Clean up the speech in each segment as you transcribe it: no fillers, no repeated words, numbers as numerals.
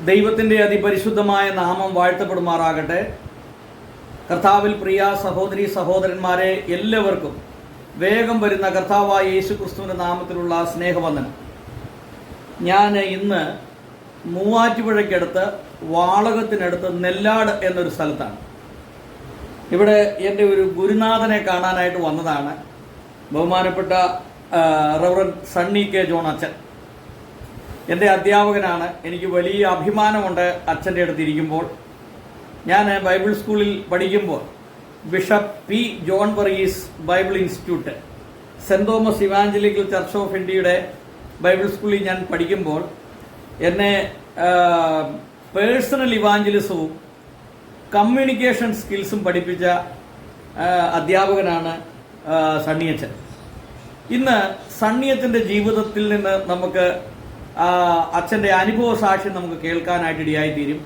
ദൈവത്തിൻ്റെ അതിപരിശുദ്ധമായ നാമം വാഴ്ത്തപ്പെടുമാറാകട്ടെ. കർത്താവിൽ പ്രിയ സഹോദരി സഹോദരന്മാരെ, എല്ലാവർക്കും വേഗം വരുന്ന കർത്താവായ യേശു ക്രിസ്തുവിൻ്റെ നാമത്തിലുള്ള സ്നേഹവന്ദനം. ഞാൻ ഇന്ന് മൂവാറ്റുപുഴയ്ക്കടുത്ത് വാളകത്തിനടുത്ത് നെല്ലാട് എന്നൊരു സ്ഥലത്താണ്. ഇവിടെ എൻ്റെ ഒരു ഗുരുനാഥനെ കാണാനായിട്ട് വന്നതാണ്. ബഹുമാനപ്പെട്ട റവറൻ സണ്ണി കെ ജോൺ അച്ഛൻ എൻ്റെ അധ്യാപകനാണ്. എനിക്ക് വലിയ അഭിമാനമുണ്ട് അച്ഛൻ്റെ അടുത്തിരിക്കുമ്പോൾ. ഞാൻ ബൈബിൾ സ്കൂളിൽ പഠിക്കുമ്പോൾ bishop P John Varghese Bible institute, saint Thomas evangelical church of ഇന്ത്യയുടെ ബൈബിൾ സ്കൂളിൽ ഞാൻ പഠിക്കുമ്പോൾ എന്നെ പേഴ്സണൽ ഇവാഞ്ചലിസവും കമ്മ്യൂണിക്കേഷൻ സ്കിൽസും പഠിപ്പിച്ച അധ്യാപകനാണ് സണ്ണിയച്ചൻ. ഇന്ന് സണ്ണിയച്ചൻ്റെ ജീവിതത്തിൽ നിന്ന് നമുക്ക് അച്ഛൻ്റെ അനുഭവ സാക്ഷ്യം നമുക്ക് കേൾക്കാനായിട്ട് ഇടയായിത്തീരും.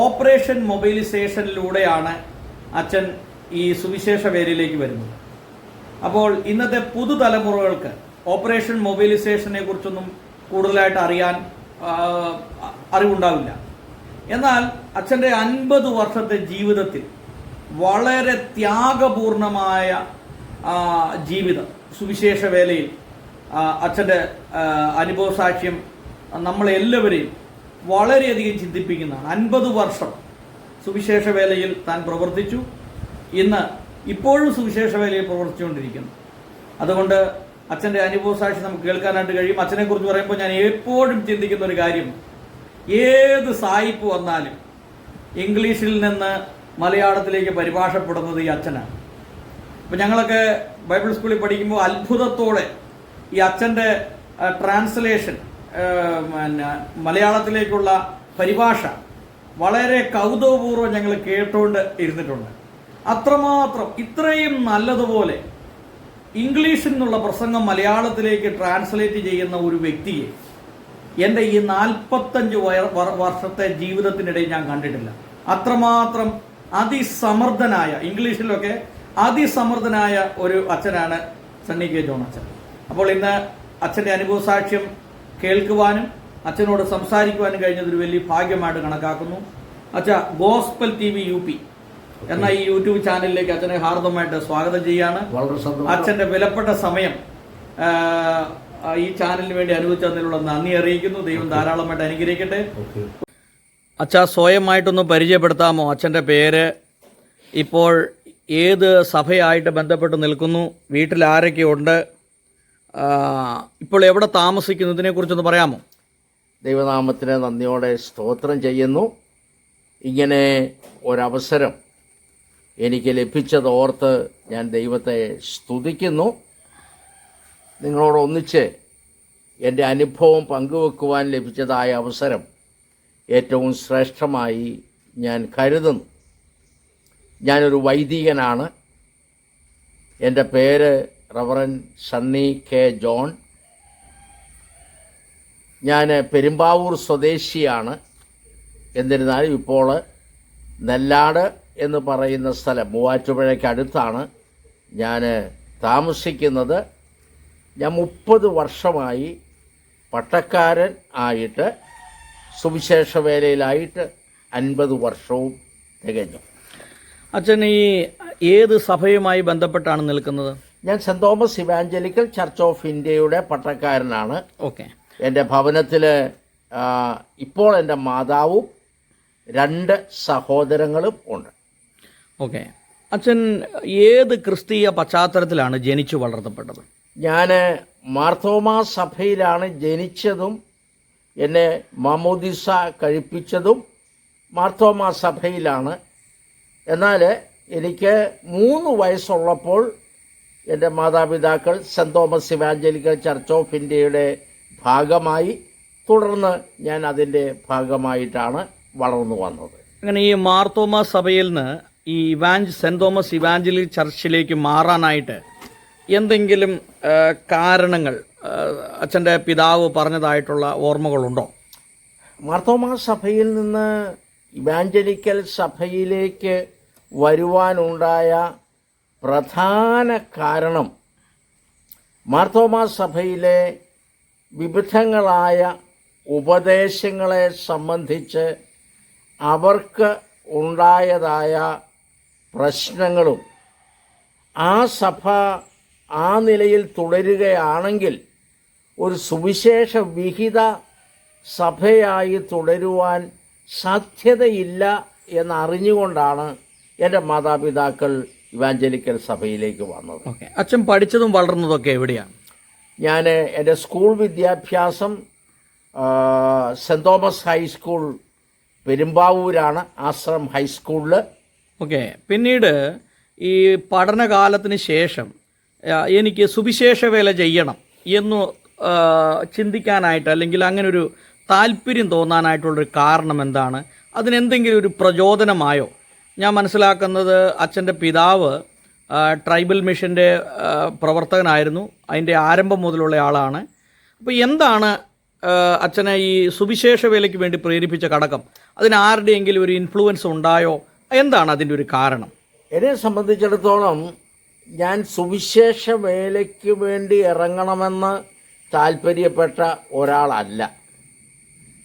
ഓപ്പറേഷൻ മൊബൈലൈസേഷനിലൂടെയാണ് അച്ഛൻ ഈ സുവിശേഷ വേലയിലേക്ക് വരുന്നത്. അപ്പോൾ ഇന്നത്തെ പുതുതലമുറകൾക്ക് ഓപ്പറേഷൻ മൊബൈലൈസേഷനെ കുറിച്ചൊന്നും കൂടുതലായിട്ട് അറിവുണ്ടാവില്ല. എന്നാൽ അച്ഛൻ്റെ 50 വർഷത്തെ ജീവിതത്തിൽ വളരെ ത്യാഗപൂർണമായ ജീവിതം, സുവിശേഷ വേലയിൽ അച്ഛൻ്റെ അനുഭവ സാക്ഷ്യം നമ്മളെല്ലാവരെയും വളരെയധികം ചിന്തിപ്പിക്കുന്നതാണ്. 50 വർഷം സുവിശേഷ വേലയിൽ താൻ പ്രവർത്തിച്ചു. ഇപ്പോഴും സുവിശേഷ വേലയിൽ പ്രവർത്തിച്ചുകൊണ്ടിരിക്കുന്നു. അതുകൊണ്ട് അച്ഛൻ്റെ അനുഭവ സാക്ഷ്യം നമുക്ക് കേൾക്കാനായിട്ട് കഴിയും. അച്ഛനെക്കുറിച്ച് പറയുമ്പോൾ ഞാൻ എപ്പോഴും ചിന്തിക്കുന്ന ഒരു കാര്യം, ഏത് സായിപ്പ് വന്നാലും ഇംഗ്ലീഷിൽ നിന്ന് മലയാളത്തിലേക്ക് പരിഭാഷപ്പെടുന്നത് ഈ അച്ഛനാണ്. അപ്പം ഞങ്ങളൊക്കെ ബൈബിൾ സ്കൂളിൽ പഠിക്കുമ്പോൾ അത്ഭുതത്തോടെ ഈ അച്ഛൻ്റെ ട്രാൻസ്ലേഷൻ, മലയാളത്തിലേക്കുള്ള പരിഭാഷ വളരെ കൗതുകപൂർവ്വം ഞങ്ങൾ കേട്ടുകൊണ്ട് ഇരുന്നിട്ടുണ്ട്. അത്രമാത്രം ഇത്രയും നല്ലതുപോലെ ഇംഗ്ലീഷിൽ നിന്നുള്ള പ്രസംഗം മലയാളത്തിലേക്ക് ട്രാൻസ്ലേറ്റ് ചെയ്യുന്ന ഒരു വ്യക്തിയെ എൻ്റെ ഈ 45 വർഷത്തെ ജീവിതത്തിനിടയിൽ ഞാൻ കണ്ടിട്ടില്ല. അത്രമാത്രം അതിസമർത്ഥനായ, ഇംഗ്ലീഷിലൊക്കെ അതിസമർത്ഥനായ ഒരു അച്ഛനാണ് സണ്ണി കെ ജോൺ അച്ഛൻ. അപ്പോൾ ഇന്ന് അച്ഛൻ്റെ അനുഭവ സാക്ഷ്യം കേൾക്കുവാനും അച്ഛനോട് സംസാരിക്കുവാനും കഴിഞ്ഞതൊരു വലിയ ഭാഗ്യമായിട്ട് കണക്കാക്കുന്നു. അച്ഛ, ഗോസ്പൽ TV UP എന്ന ഈ യൂട്യൂബ് ചാനലിലേക്ക് അച്ഛനെ ഹാർദമായിട്ട് സ്വാഗതം ചെയ്യാണ്. അച്ഛൻ്റെ വിലപ്പെട്ട സമയം ഈ ചാനലിന് വേണ്ടി അനുവദിച്ചതിനുള്ള നന്ദി അറിയിക്കുന്നു. ദൈവം ധാരാളമായിട്ട് അനുഗ്രഹിക്കട്ടെ. അച്ഛ, സ്വയമായിട്ടൊന്ന് പരിചയപ്പെടുത്താമോ? അച്ഛൻ്റെ പേര്, ഇപ്പോൾ ഏത് സഭയായിട്ട് ബന്ധപ്പെട്ട് നിൽക്കുന്നു, വീട്ടിൽ ആരൊക്കെയുണ്ട്, ഇപ്പോൾ എവിടെ താമസിക്കുന്നു, ഇതിനെക്കുറിച്ചൊന്ന് പറയാമോ? ദൈവനാമത്തിന് നന്ദിയോടെ സ്തോത്രം ചെയ്യുന്നു. ഇങ്ങനെ ഒരവസരം എനിക്ക് ലഭിച്ചതോർത്ത് ഞാൻ ദൈവത്തെ സ്തുതിക്കുന്നു. നിങ്ങളോട് ഒന്നിച്ച് എൻ്റെ അനുഭവം പങ്കുവെക്കുവാൻ ലഭിച്ചതായ അവസരം ഏറ്റവും ശ്രേഷ്ഠമായി ഞാൻ കരുതുന്നു. ഞാനൊരു വൈദികനാണ്. എൻ്റെ പേര് റവറൻ സണ്ണി കെ ജോൺ. ഞാൻ പെരുമ്പാവൂർ സ്വദേശിയാണ്. എന്നിരുന്നാലും ഇപ്പോൾ നെല്ലാട് എന്ന് പറയുന്ന സ്ഥലം, മൂവാറ്റുപുഴയ്ക്ക് അടുത്താണ് ഞാൻ താമസിക്കുന്നത്. ഞാൻ 30 വർഷമായി പട്ടക്കാരൻ ആയിട്ട് സുവിശേഷ വേലയിലായിട്ട് 50 വർഷവും തികഞ്ഞു. അച്ഛൻ ഈ ഏത് സഭയുമായി ബന്ധപ്പെട്ടാണ് നിൽക്കുന്നത്? ഞാൻ saint Thomas evangelical church of ഇന്ത്യയുടെ പട്ടക്കാരനാണ്. ഓക്കെ. എൻ്റെ ഭവനത്തിൽ ഇപ്പോൾ എൻ്റെ മാതാവും 2 സഹോദരങ്ങളും ഉണ്ട്. ഓക്കെ. അച്ഛൻ ഏത് ക്രിസ്തീയ പശ്ചാത്തലത്തിലാണ് ജനിച്ചു വളർത്തപ്പെട്ടത്? ഞാൻ മാർത്തോമാ സഭയിലാണ് ജനിച്ചതും എന്നെ മാമോദിസ കഴിപ്പിച്ചതും മാർത്തോമാ സഭയിലാണ്. എന്നാൽ എനിക്ക് 3 വയസ്സുള്ളപ്പോൾ എൻ്റെ മാതാപിതാക്കൾ saint Thomas evangelical church of ഇന്ത്യയുടെ ഭാഗമായി, തുടർന്ന് ഞാൻ അതിൻ്റെ ഭാഗമായിട്ടാണ് വളർന്നു വന്നത്. അങ്ങനെ ഈ മാർത്തോമാ സഭയിൽ നിന്ന് ഈ സെൻറ് തോമസ് ഇവാഞ്ചലിക്കൽ ചർച്ചിലേക്ക് മാറാനായിട്ട് എന്തെങ്കിലും കാരണങ്ങൾ അച്ഛൻ്റെ പിതാവ് പറഞ്ഞതായിട്ടുള്ള ഓർമ്മകളുണ്ടോ? മാർത്തോമാ സഭയിൽ നിന്ന് ഇവാഞ്ചലിക്കൽ സഭയിലേക്ക് വരുവാനുണ്ടായ പ്രധാന കാരണം മാർത്തോമാ സഭയിലെ വിവിധങ്ങളായ ഉപദേശങ്ങളെ സംബന്ധിച്ച് അവർക്ക് ഉണ്ടായതായ പ്രശ്നങ്ങളും ആ സഭ ആ നിലയിൽ തുടരുകയാണെങ്കിൽ ഒരു സുവിശേഷ വിഹിത സഭയായി തുടരുവാൻ സാധ്യതയില്ല എന്നറിഞ്ഞുകൊണ്ടാണ് എൻ്റെ മാതാപിതാക്കൾ ഇവാഞ്ചലിക്കൽ സഭയിലേക്ക് വന്നത്. അച്ഛൻ പഠിച്ചതും വളർന്നതൊക്കെ എവിടെയാണ്? ഞാൻ എൻ്റെ സ്കൂൾ വിദ്യാഭ്യാസം സെൻറ് തോമസ് ഹൈസ്കൂൾ പെരുമ്പാവൂരാണ്, ആശ്രം ഹൈസ്കൂളിൽ. പിന്നീട് ഈ പഠനകാലത്തിന് ശേഷം എനിക്ക് സുവിശേഷ വേല ചെയ്യണം എന്ന് ചിന്തിക്കാനായിട്ട് അല്ലെങ്കിൽ അങ്ങനെ ഒരു താല്പര്യം തോന്നാനായിട്ടുള്ളൊരു കാരണം എന്താണ്? അതിനെന്തെങ്കിലും ഒരു പ്രചോദനമായോ? ഞാൻ മനസ്സിലാക്കുന്നത് അച്ഛൻ്റെ പിതാവ് ട്രൈബൽ മിഷൻ്റെ പ്രവർത്തകനായിരുന്നു, അതിൻ്റെ ആരംഭം മുതലുള്ള ആളാണ്. അപ്പോൾ എന്താണ് അച്ഛനെ ഈ സുവിശേഷ വേലയ്ക്ക് വേണ്ടി പ്രേരിപ്പിച്ച ഘടകം? അതിന് ആരുടെയെങ്കിലും ഒരു ഇൻഫ്ലുവൻസ് ഉണ്ടായോ? എന്താണ് അതിൻ്റെ ഒരു കാരണം? എന്നെ സംബന്ധിച്ചിടത്തോളം ഞാൻ സുവിശേഷ വേലയ്ക്ക് വേണ്ടി ഇറങ്ങണമെന്ന് താല്പര്യപ്പെട്ട ഒരാളല്ല.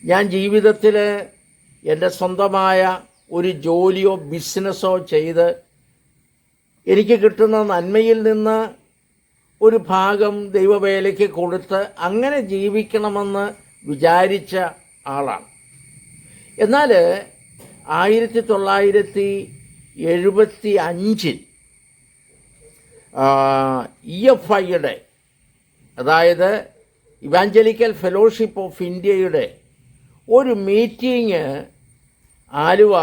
ഞാൻ ജീവിതത്തിൽ എൻ്റെ സ്വന്തമായ ഒരു ജോലിയോ ബിസിനസ്സോ ചെയ്ത് എനിക്ക് കിട്ടുന്ന നന്മയിൽ നിന്ന് ഒരു ഭാഗം ദൈവവേലയ്ക്ക് കൊടുത്ത് അങ്ങനെ ജീവിക്കണമെന്ന് വിചാരിച്ച ആളാണ്. എന്നാൽ 1975 EFIയുടെ, അതായത് ഇവാഞ്ചലിക്കൽ ഫെലോഷിപ്പ് ഓഫ് ഇന്ത്യയുടെ ഒരു മീറ്റിംഗ് ആലുവ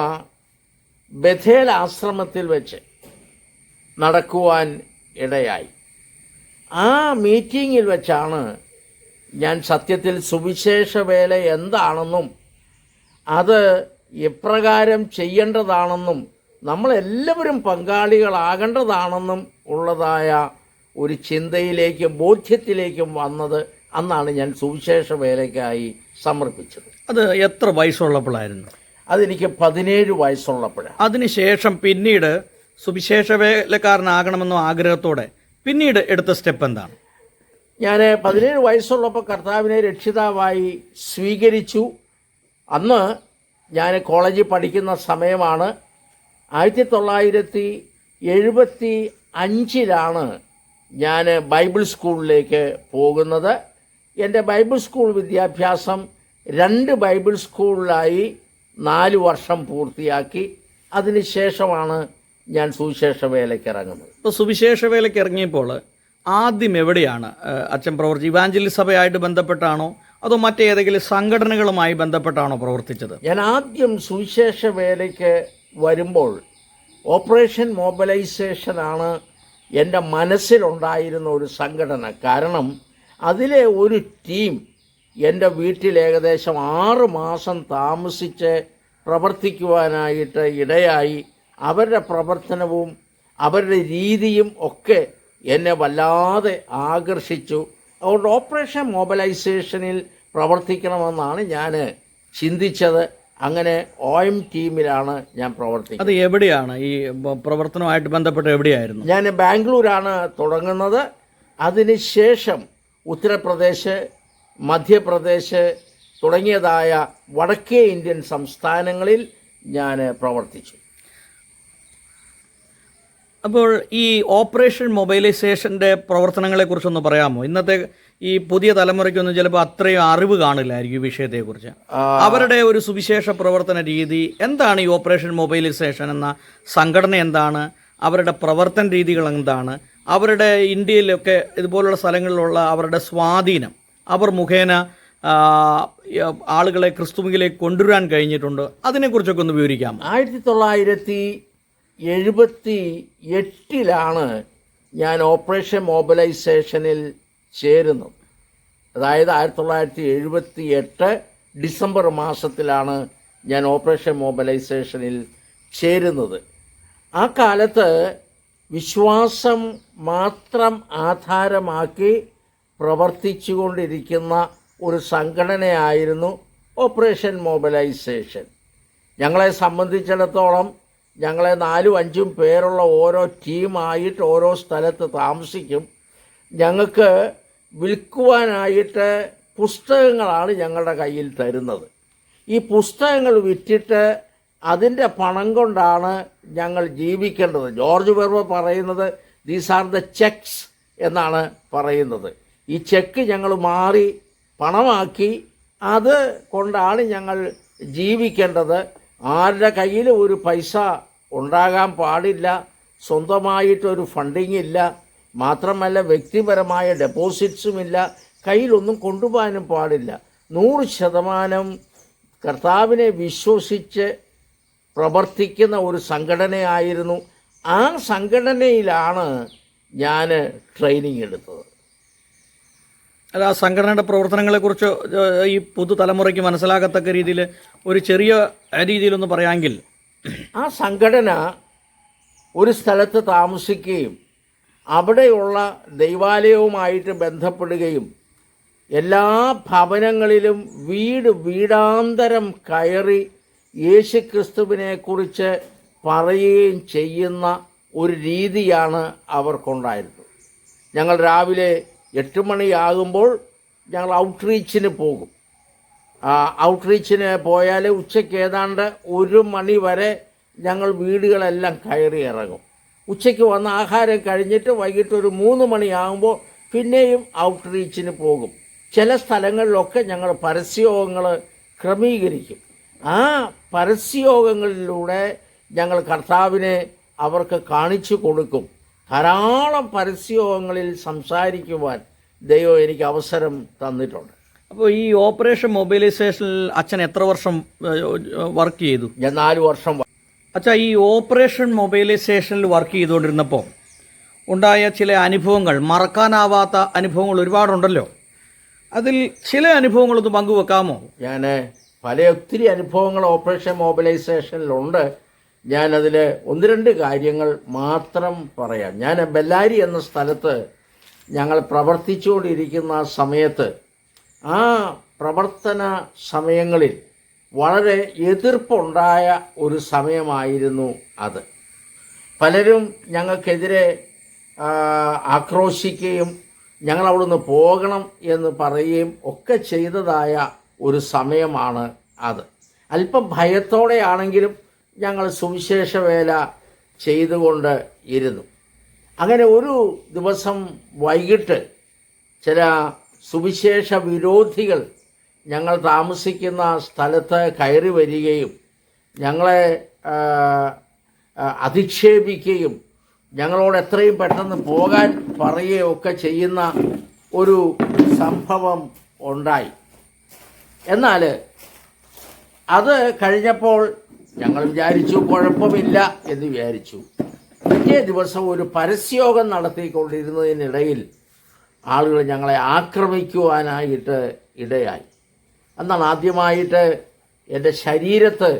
ബഥേൽ ആശ്രമത്തിൽ വെച്ച് നടക്കുവാൻ ഇടയായി. ആ മീറ്റിങ്ങിൽ വെച്ചാണ് ഞാൻ സത്യത്തിൽ സുവിശേഷ വേല എന്താണെന്നും അത് എപ്രകാരം ചെയ്യേണ്ടതാണെന്നും നമ്മളെല്ലാവരും പങ്കാളികളാകേണ്ടതാണെന്നും ഉള്ളതായ ഒരു ചിന്തയിലേക്കും ബോധ്യത്തിലേക്കും വന്നത്. അന്നാണ് ഞാൻ സുവിശേഷ വേലയ്ക്കായി സമർപ്പിച്ചത്. അത് എത്ര വയസ്സുള്ളപ്പോഴായിരുന്നു? അതെനിക്ക് 17 വയസ്സുള്ളപ്പോഴാണ്. അതിനുശേഷം പിന്നീട് സുവിശേഷ വേലക്കാരനാകണമെന്ന ആഗ്രഹത്തോടെ പിന്നീട് എടുത്ത സ്റ്റെപ്പ് എന്താണ്? ഞാൻ 17 വയസ്സുള്ളപ്പോൾ കർത്താവിനെ രക്ഷിതാവായി സ്വീകരിച്ചു. അന്ന് ഞാൻ കോളേജിൽ പഠിക്കുന്ന സമയമാണ്. 1975 ഞാൻ ബൈബിൾ സ്കൂളിലേക്ക് പോകുന്നത്. എൻ്റെ ബൈബിൾ സ്കൂൾ വിദ്യാഭ്യാസം 2 ബൈബിൾ സ്കൂളിലായി 4 വർഷം പൂർത്തിയാക്കി. അതിനുശേഷമാണ് ഞാൻ സുവിശേഷ വേലയ്ക്ക് ഇറങ്ങുന്നത്. ഇപ്പോൾ സുവിശേഷ വേലയ്ക്ക് ഇറങ്ങിയപ്പോൾ ആദ്യം എവിടെയാണ് അച്ഛൻ പ്രവർത്തിച്ചത്? ഇവാഞ്ചലിസ്റ്റ് സഭയായിട്ട് ബന്ധപ്പെട്ടാണോ അതോ മറ്റേതെങ്കിലും സംഘടനകളുമായി ബന്ധപ്പെട്ടാണോ പ്രവർത്തിച്ചത്? ഞാൻ ആദ്യം സുവിശേഷ വേലയ്ക്ക് വരുമ്പോൾ ഓപ്പറേഷൻ മൊബിലൈസേഷനാണ് എൻ്റെ മനസ്സിലുണ്ടായിരുന്ന ഒരു സംഘടന. കാരണം അതിലെ ഒരു ടീം എൻ്റെ വീട്ടിൽ ഏകദേശം 6 മാസം താമസിച്ച് പ്രവർത്തിക്കുവാനായിട്ട് ഇടയായി. അവരുടെ പ്രവർത്തനവും അവരുടെ രീതിയും ഒക്കെ എന്നെ വല്ലാതെ ആകർഷിച്ചു. അതുകൊണ്ട് ഓപ്പറേഷൻ മൊബിലൈസേഷനിൽ പ്രവർത്തിക്കണമെന്നാണ് ഞാൻ ചിന്തിച്ചത്. അങ്ങനെ OM ടീമിലാണ് ഞാൻ പ്രവർത്തിക്കുന്നത്. അത് എവിടെയാണ് ഈ പ്രവർത്തനവുമായിട്ട് ബന്ധപ്പെട്ട് എവിടെയായിരുന്നു? ഞാൻ ബാംഗ്ലൂരാണ് തുടങ്ങുന്നത്. അതിനുശേഷം ഉത്തർപ്രദേശ്, മധ്യപ്രദേശ് തുടങ്ങിയതായ വടക്കേ ഇന്ത്യൻ സംസ്ഥാനങ്ങളിൽ ഞാൻ പ്രവർത്തിച്ചു. അപ്പോൾ ഈ ഓപ്പറേഷൻ മൊബൈലൈസേഷൻ്റെ പ്രവർത്തനങ്ങളെക്കുറിച്ചൊന്ന് പറയാമോ? ഇന്നത്തെ ഈ പുതിയ തലമുറയ്ക്കൊന്നും ചിലപ്പോൾ അത്രയും അറിവ് കാണില്ലായിരിക്കും ഈ വിഷയത്തെക്കുറിച്ച്. അവരുടെ ഒരു സുവിശേഷ പ്രവർത്തന രീതി എന്താണ്? ഈ ഓപ്പറേഷൻ മൊബൈലൈസേഷൻ എന്ന സംഘടന എന്താണ്? അവരുടെ പ്രവർത്തന രീതികൾ എന്താണ്? അവരുടെ ഇന്ത്യയിലൊക്കെ ഇതുപോലുള്ള സ്ഥലങ്ങളിലുള്ള അവരുടെ സ്വാധീനം, അവർ മുഖേന ആളുകളെ ക്രിസ്തുവിലേക്ക് കൊണ്ടുവരാൻ കഴിഞ്ഞിട്ടുണ്ട്, അതിനെക്കുറിച്ചൊക്കെ ഒന്ന് വിവരിക്കാമോ? 1978 ഞാൻ ഓപ്പറേഷൻ മൊബിലൈസേഷനിൽ ചേരുന്നത്. അതായത് 1978 ഡിസംബർ മാസത്തിലാണ് ഞാൻ ഓപ്പറേഷൻ മൊബിലൈസേഷനിൽ ചേരുന്നത്. ആ കാലത്ത് വിശ്വാസം മാത്രം ആധാരമാക്കി പ്രവർത്തിച്ചുകൊണ്ടിരിക്കുന്ന ഒരു സംഘടനയായിരുന്നു ഓപ്പറേഷൻ മൊബിലൈസേഷൻ. ഞങ്ങളെ സംബന്ധിച്ചിടത്തോളം ഞങ്ങളെ 4-5 പേരുള്ള ഓരോ ടീമായിട്ട് ഓരോ സ്ഥലത്ത് താമസിക്കും. ഞങ്ങൾക്ക് വിൽക്കുവാനായിട്ട് പുസ്തകങ്ങളാണ് ഞങ്ങളുടെ കയ്യിൽ തരുന്നത്. ഈ പുസ്തകങ്ങൾ വിറ്റിട്ട് അതിൻ്റെ പണം കൊണ്ടാണ് ഞങ്ങൾ ജീവിക്കേണ്ടത്. ജോർജ് വെർബർ പറയുന്നത് ദീസ് ആർ ദ ചെക്സ് എന്നാണ് പറയുന്നത്. ഈ ചെക്ക് ഞങ്ങൾ മാറി പണമാക്കി അത് കൊണ്ടാണ് ഞങ്ങൾ ജീവിക്കേണ്ടത്. ആരുടെ കയ്യിൽ ഒരു പൈസ ഉണ്ടാകാൻ പാടില്ല, സ്വന്തമായിട്ടൊരു ഫണ്ടിങ് ഇല്ല, മാത്രമല്ല വ്യക്തിപരമായ ഡെപ്പോസിറ്റ്സുമില്ല, കയ്യിലൊന്നും കൊണ്ടുപോകാനും പാടില്ല. 100% കർത്താവിനെ വിശ്വസിച്ച് പ്രവർത്തിക്കുന്ന ഒരു സംഘടനയായിരുന്നു. ആ സംഘടനയിലാണ് ഞാൻ ട്രെയിനിങ് എടുത്തത്. അല്ല, ആ സംഘടനയുടെ പ്രവർത്തനങ്ങളെക്കുറിച്ച് ഈ പുതുതലമുറയ്ക്ക് മനസ്സിലാകത്തക്ക രീതിയിൽ ഒരു ചെറിയ രീതിയിലൊന്ന് പറയാമെങ്കിൽ. ആ സംഘടന ഒരു സ്ഥലത്ത് താമസിക്കുകയും അവിടെയുള്ള ദൈവാലയവുമായിട്ട് ബന്ധപ്പെടുകയും എല്ലാ ഭവനങ്ങളിലും വീടാന്തരം കയറി യേശുക്രിസ്തുവിനെക്കുറിച്ച് പറയുകയും ചെയ്യുന്ന ഒരു രീതിയാണ് അവർക്കുണ്ടായിരുന്നത്. ഞങ്ങൾ രാവിലെ 8 മണിയാകുമ്പോൾ ഞങ്ങൾ ഔട്ട്റീച്ചിന് പോകും. ഔട്ട്റീച്ചിന് പോയാൽ ഉച്ചയ്ക്ക് ഏതാണ്ട് 1 മണി വരെ ഞങ്ങൾ വീടുകളെല്ലാം കയറി ഇറങ്ങും. ഉച്ചയ്ക്ക് വന്ന് ആഹാരം കഴിഞ്ഞിട്ട് വൈകിട്ട് ഒരു 3 മണിയാകുമ്പോൾ പിന്നെയും ഔട്ട്റീച്ചിന് പോകും. ചില സ്ഥലങ്ങളിലൊക്കെ ഞങ്ങൾ പരസ്യയോഗങ്ങൾ ക്രമീകരിക്കും. ആ പരസ്യയോഗങ്ങളിലൂടെ ഞങ്ങൾ കർത്താവിനെ അവർക്ക് കാണിച്ചു കൊടുക്കും. ധാരാളം പരസ്യയോഗങ്ങളിൽ സംസാരിക്കുവാൻ ദൈവം എനിക്ക് അവസരം തന്നിട്ടുണ്ട്. അപ്പോൾ ഈ ഓപ്പറേഷൻ മൊബൈലൈസേഷനിൽ അച്ഛൻ എത്ര വർഷം വർക്ക് ചെയ്തു? ഞാൻ 4 വർഷം. അച്ഛാ, ഈ ഓപ്പറേഷൻ മൊബൈലൈസേഷനിൽ വർക്ക് ചെയ്തുകൊണ്ടിരുന്നപ്പോൾ ഉണ്ടായ ചില അനുഭവങ്ങൾ, മറക്കാനാവാത്ത അനുഭവങ്ങൾ ഒരുപാടുണ്ടല്ലോ. അതിൽ ചില അനുഭവങ്ങളൊന്ന് പങ്കുവെക്കാമോ? ഞാൻ ഒത്തിരി അനുഭവങ്ങൾ ഓപ്പറേഷൻ മൊബൈലൈസേഷനിലുണ്ട്. ഞാനതിൽ 1-2 കാര്യങ്ങൾ മാത്രം പറയാം. ഞാൻ ബെല്ലാരി എന്ന സ്ഥലത്ത് ഞങ്ങൾ പ്രവർത്തിച്ചുകൊണ്ടിരിക്കുന്ന സമയത്ത്, ആ പ്രവർത്തന സമയങ്ങളിൽ വളരെ എതിർപ്പുണ്ടായ ഒരു സമയമായിരുന്നു അത്. പലരും ഞങ്ങൾക്കെതിരെ ആക്രോശിക്കുകയും ഞങ്ങൾ അവിടുന്ന് പോകണം എന്ന് പറയുകയും ഒക്കെ ചെയ്തതായ ഒരു സമയമാണ് അത്. അല്പം ഭയത്തോടെയാണെങ്കിലും ഞങ്ങൾ സുവിശേഷ വേല ചെയ്തുകൊണ്ട് ഇരുന്നു. അങ്ങനെ ഒരു ദിവസം വൈകിട്ട് ചില സുവിശേഷ വിരോധികൾ ഞങ്ങൾ താമസിക്കുന്ന സ്ഥലത്ത് കയറി വരികയും ഞങ്ങളെ അധിക്ഷേപിക്കുകയും ഞങ്ങളോട് എത്രയും പെട്ടെന്ന് പോകാൻ പറയുകയൊക്കെ ചെയ്യുന്ന ഒരു സംഭവം ഉണ്ടായി. എന്നാൽ അത് കഴിഞ്ഞപ്പോൾ ഞങ്ങൾ വിചാരിച്ചു കുഴപ്പമില്ല എന്ന് വിചാരിച്ചു. പിറ്റേ ദിവസം ഒരു പരസ്യയോഗം നടത്തിക്കൊണ്ടിരുന്നതിനിടയിൽ ആളുകൾ ഞങ്ങളെ ആക്രമിക്കുവാനായിട്ട് ഇടയായി. അന്നാണ് ആദ്യമായിട്ട് എൻ്റെ ശരീരത്ത്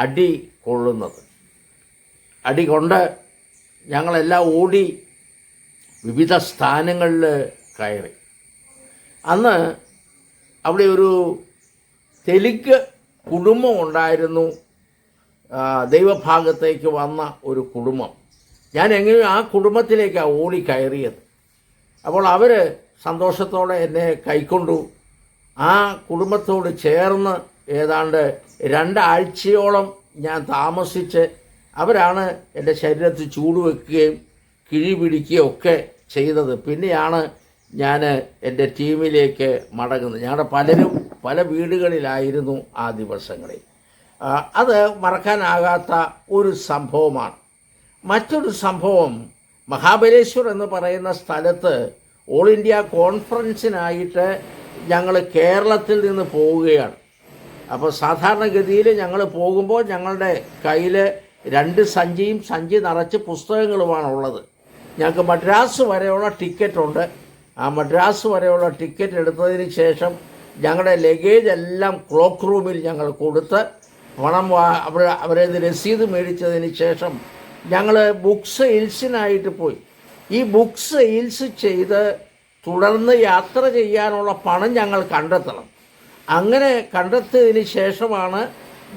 അടി കൊള്ളുന്നത്. അടി കൊണ്ട് ഞങ്ങളെല്ലാം ഓടി വിവിധ സ്ഥാനങ്ങളിൽ കയറി. അന്ന് അവിടെ ഒരു തെലുങ്ക് കുടുംബം ഉണ്ടായിരുന്നു, ദൈവഭാഗത്തേക്ക് വന്ന ഒരു കുടുംബം. ഞാൻ എങ്ങനെയും ആ കുടുംബത്തിലേക്കാണ് ഓടി കയറിയത്. അപ്പോൾ അവർ സന്തോഷത്തോടെ എന്നെ കൈക്കൊണ്ടു. ആ കുടുംബത്തോട് ചേർന്ന് ഏതാണ്ട് 2 ആഴ്ചയോളം ഞാൻ താമസിച്ച് അവരാണ് എൻ്റെ ശരീരത്തിൽ ചൂട് വയ്ക്കുകയും കിഴി പിടിക്കുകയും ഒക്കെ ചെയ്തത്. പിന്നെയാണ് ഞാൻ എൻ്റെ ടീമിലേക്ക് മടങ്ങുന്നത്. ഞങ്ങളുടെ പലരും പല വീടുകളിലായിരുന്നു ആ ദിവസങ്ങളിൽ. അത് മറക്കാനാകാത്ത ഒരു സംഭവമാണ്. മറ്റൊരു സംഭവം, മഹാബലേശ്വർ എന്ന് പറയുന്ന സ്ഥലത്ത് ഓൾ ഇന്ത്യ കോൺഫറൻസിനായിട്ട് ഞങ്ങൾ കേരളത്തിൽ നിന്ന് പോവുകയാണ്. അപ്പോൾ സാധാരണഗതിയിൽ ഞങ്ങൾ പോകുമ്പോൾ ഞങ്ങളുടെ കയ്യിൽ 2 സഞ്ചിയും സഞ്ചി നിറച്ച് പുസ്തകങ്ങളുമാണുള്ളത്. ഞങ്ങൾക്ക് മദ്രാസ് വരെയുള്ള ടിക്കറ്റുണ്ട്. ആ മദ്രാസ് വരെയുള്ള ടിക്കറ്റ് എടുത്തതിന് ശേഷം ഞങ്ങളുടെ ലഗേജ് എല്ലാം ക്ലോക്ക് റൂമിൽ ഞങ്ങൾ കൊടുത്ത് പണം അവരെ രസീത് മേടിച്ചതിന് ശേഷം ഞങ്ങൾ ബുക്ക് സെയിൽസിനായിട്ട് പോയി. ഈ ബുക്ക് സെയിൽസ് ചെയ്ത് തുടർന്ന് യാത്ര ചെയ്യാനുള്ള പണം ഞങ്ങൾ കണ്ടെത്തണം. അങ്ങനെ കണ്ടെത്തിയതിന് ശേഷമാണ്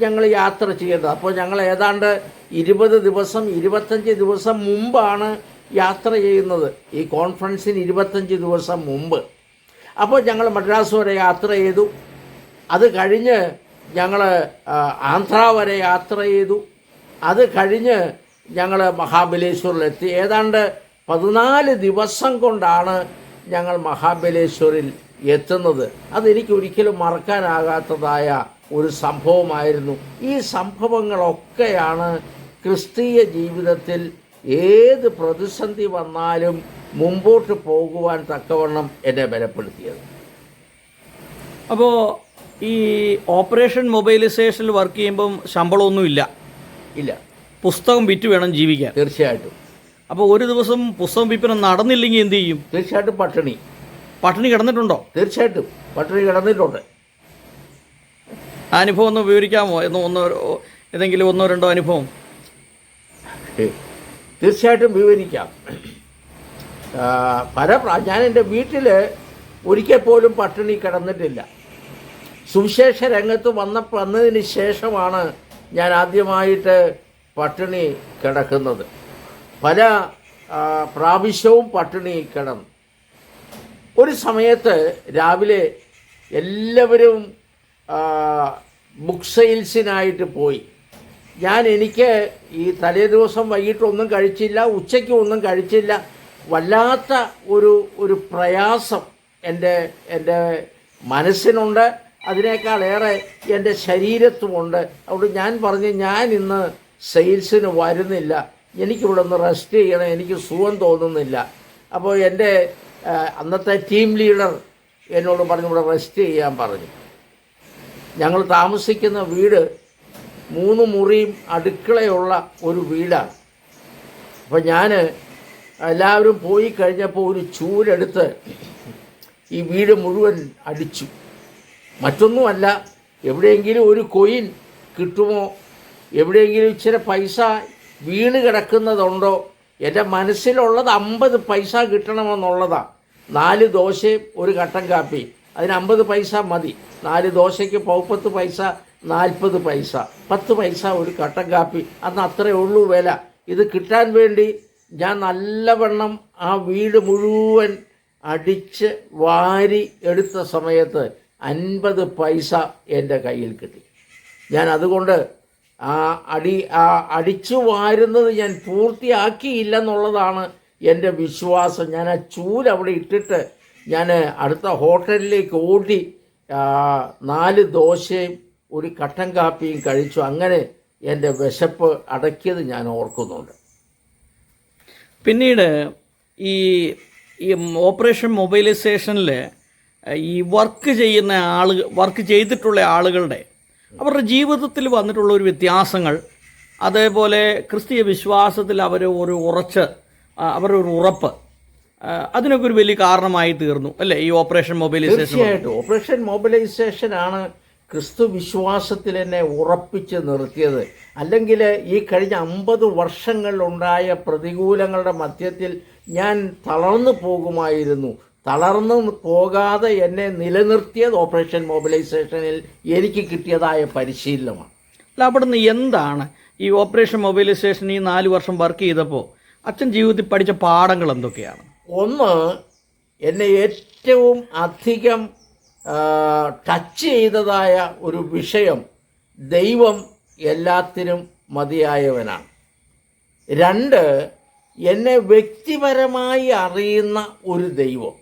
ഞങ്ങൾ യാത്ര ചെയ്യേണ്ടത്. അപ്പോൾ ഞങ്ങൾ ഏതാണ്ട് 20 ദിവസം 25 ദിവസം മുമ്പാണ് യാത്ര ചെയ്യുന്നത്. ഈ കോൺഫറൻസിന് 25 ദിവസം മുമ്പ്. അപ്പോൾ ഞങ്ങൾ മദ്രാസ് വരെ യാത്ര ചെയ്തു. അത് കഴിഞ്ഞ് ഞങ്ങൾ ആന്ധ്ര വരെ യാത്ര ചെയ്തു. അത് കഴിഞ്ഞ് ഞങ്ങൾ മഹാബലേശ്വറിലെത്തി. ഏതാണ്ട് 14 ദിവസം കൊണ്ടാണ് ഞങ്ങൾ മഹാബലേശ്വറിൽ എത്തുന്നത്. അതെനിക്ക് ഒരിക്കലും മറക്കാനാകാത്തതായ ഒരു സംഭവമായിരുന്നു. ഈ സംഭവങ്ങളൊക്കെയാണ് ക്രിസ്തീയ ജീവിതത്തിൽ ഏത് പ്രതിസന്ധി വന്നാലും മുമ്പോട്ട് പോകുവാൻ തക്കവണ്ണം എന്നെ ബലപ്പെടുത്തിയത്. അപ്പോൾ ഈ ഓപ്പറേഷൻ മൊബൈലൈസേഷനിൽ വർക്ക് ചെയ്യുമ്പം ശമ്പളമൊന്നുമില്ല, ഇല്ല, പുസ്തകം വിറ്റ് വേണം ജീവിക്കാൻ. തീർച്ചയായിട്ടും. അപ്പോൾ ഒരു ദിവസം പുസ്തകം വിൽപ്പന നടന്നില്ലെങ്കിൽ എന്ത് ചെയ്യും? തീർച്ചയായിട്ടും പട്ടിണി കിടന്നിട്ടുണ്ടോ? തീർച്ചയായിട്ടും പട്ടിണി കിടന്നിട്ടുണ്ട്. ആ അനുഭവം ഒന്ന് വിവരിക്കാമോ? ഏതെങ്കിലും 1-2 അനുഭവം? തീർച്ചയായിട്ടും വിവരിക്കാം. ഞാൻ എൻ്റെ വീട്ടിൽ ഒരിക്കൽ പോലും പട്ടിണി കിടന്നിട്ടില്ല. സുവിശേഷ രംഗത്ത് വന്നതിന് ശേഷമാണ് ഞാൻ ആദ്യമായിട്ട് പട്ടിണി കിടക്കുന്നത്. പല പ്രാവശ്യവും പട്ടിണി കിടന്നു. ഒരു സമയത്ത് രാവിലെ എല്ലാവരും ബുക്ക് സെയിൽസിനായിട്ട് പോയി. എനിക്ക് ഈ തലേ ദിവസം വൈകിട്ടൊന്നും കഴിച്ചില്ല, ഉച്ചയ്ക്ക് ഒന്നും കഴിച്ചില്ല. വല്ലാത്ത ഒരു പ്രയാസം എൻ്റെ മനസ്സിനുണ്ട്, അതിനേക്കാളേറെ എൻ്റെ ശരീരത്തുമുണ്ട്. അതുകൊണ്ട് ഞാൻ പറഞ്ഞു, ഞാൻ ഇന്ന് സെയിൽസിന് വരുന്നില്ല, എനിക്കിവിടെ ഒന്ന് റെസ്റ്റ് ചെയ്യണം, എനിക്ക് സുഖം തോന്നുന്നില്ല. അപ്പോൾ എൻ്റെ അന്നത്തെ ടീം ലീഡർ എന്നോട് പറഞ്ഞു ഇവിടെ റെസ്റ്റ് ചെയ്യാൻ പറഞ്ഞു. ഞങ്ങൾ താമസിക്കുന്ന വീട് 3 മുറിയും അടുക്കളയുള്ള ഒരു വീടാണ്. അപ്പോൾ ഞാൻ എല്ലാവരും പോയി കഴിഞ്ഞപ്പോൾ ഒരു ചൂലെടുത്ത് ഈ വീട് മുഴുവൻ അടിച്ചു. മറ്റൊന്നുമല്ല, എവിടെയെങ്കിലും ഒരു കൊയിൻ കിട്ടുമോ, എവിടെയെങ്കിലും ഇച്ചിരി പൈസ വീണ് കിടക്കുന്നതുണ്ടോ. എൻ്റെ മനസ്സിലുള്ളത് 50 പൈസ കിട്ടണമെന്നുള്ളതാണ്. 4 ദോശയും ഒരു കട്ടൻ കാപ്പി, അതിന് 50 പൈസ മതി. 4 ദോശയ്ക്ക് 10 പൈസ, 40 പൈസ, 10 പൈസ ഒരു കട്ടൻ കാപ്പി. അന്ന് അത്രയേ ഉള്ളൂ വില. ഇത് കിട്ടാൻ വേണ്ടി ഞാൻ നല്ലവണ്ണം ആ വീട് മുഴുവൻ അടിച്ച് വാരി എടുത്ത സമയത്ത് 50 പൈസ എൻ്റെ കയ്യിൽ കിട്ടി. ഞാൻ അതുകൊണ്ട് അടിച്ചു വാരുന്നത് ഞാൻ പൂർത്തിയാക്കിയില്ലെന്നുള്ളതാണ് എൻ്റെ വിശ്വാസം. ഞാൻ ആ ചൂല് അവിടെ ഇട്ടിട്ട് ഞാൻ അടുത്ത ഹോട്ടലിലേക്ക് ഓടി 4 ദോശയും ഒരു കട്ടൻ കാപ്പിയും കഴിച്ചു. അങ്ങനെ എൻ്റെ വിശപ്പ് അടക്കിയത് ഞാൻ ഓർക്കുന്നുണ്ട്. പിന്നീട് ഈ ഓപ്പറേഷൻ മൊബൈലൈസേഷനിൽ ഈ വർക്ക് ചെയ്തിട്ടുള്ള ആളുകളുടെ അവരുടെ ജീവിതത്തിൽ വന്നിട്ടുള്ള ഒരു വ്യത്യാസങ്ങൾ, അതേപോലെ ക്രിസ്തീയ വിശ്വാസത്തിൽ അവരൊരു ഉറപ്പ്, അതിനൊക്കെ ഒരു വലിയ കാരണമായി തീർന്നു അല്ലേ ഈ ഓപ്പറേഷൻ മൊബൈലൈസേഷൻ? തീർച്ചയായിട്ടും ഓപ്പറേഷൻ മൊബൈലൈസേഷനാണ് ക്രിസ്തു വിശ്വാസത്തിൽ എന്നെ ഉറപ്പിച്ച് നിർത്തിയത്. അല്ലെങ്കിൽ ഈ കഴിഞ്ഞ 50 വർഷങ്ങളിലുണ്ടായ പ്രതികൂലങ്ങളുടെ മധ്യത്തിൽ ഞാൻ തളർന്നു പോകുമായിരുന്നു. തളർന്നു പോകാതെ എന്നെ നിലനിർത്തിയത് ഓപ്പറേഷൻ മൊബൈലൈസേഷനിൽ എനിക്ക് കിട്ടിയതായ പരിശീലനമാണ്. അല്ല, അവിടുന്ന് എന്താണ് ഈ ഓപ്പറേഷൻ മൊബൈലൈസേഷൻ ഈ 4 വർഷം വർക്ക് ചെയ്തപ്പോൾ അച്ഛൻ ജീവിതത്തിൽ പഠിച്ച പാഠങ്ങൾ എന്തൊക്കെയാണ്? ഒന്ന്, എന്നെ ഏറ്റവും അധികം ടച്ച് ചെയ്തതായ ഒരു വിഷയം, ദൈവം എല്ലാത്തിനും മതിയായവനാണ്. 2, എന്നെ വ്യക്തിപരമായി അറിയുന്ന ഒരു ദൈവം,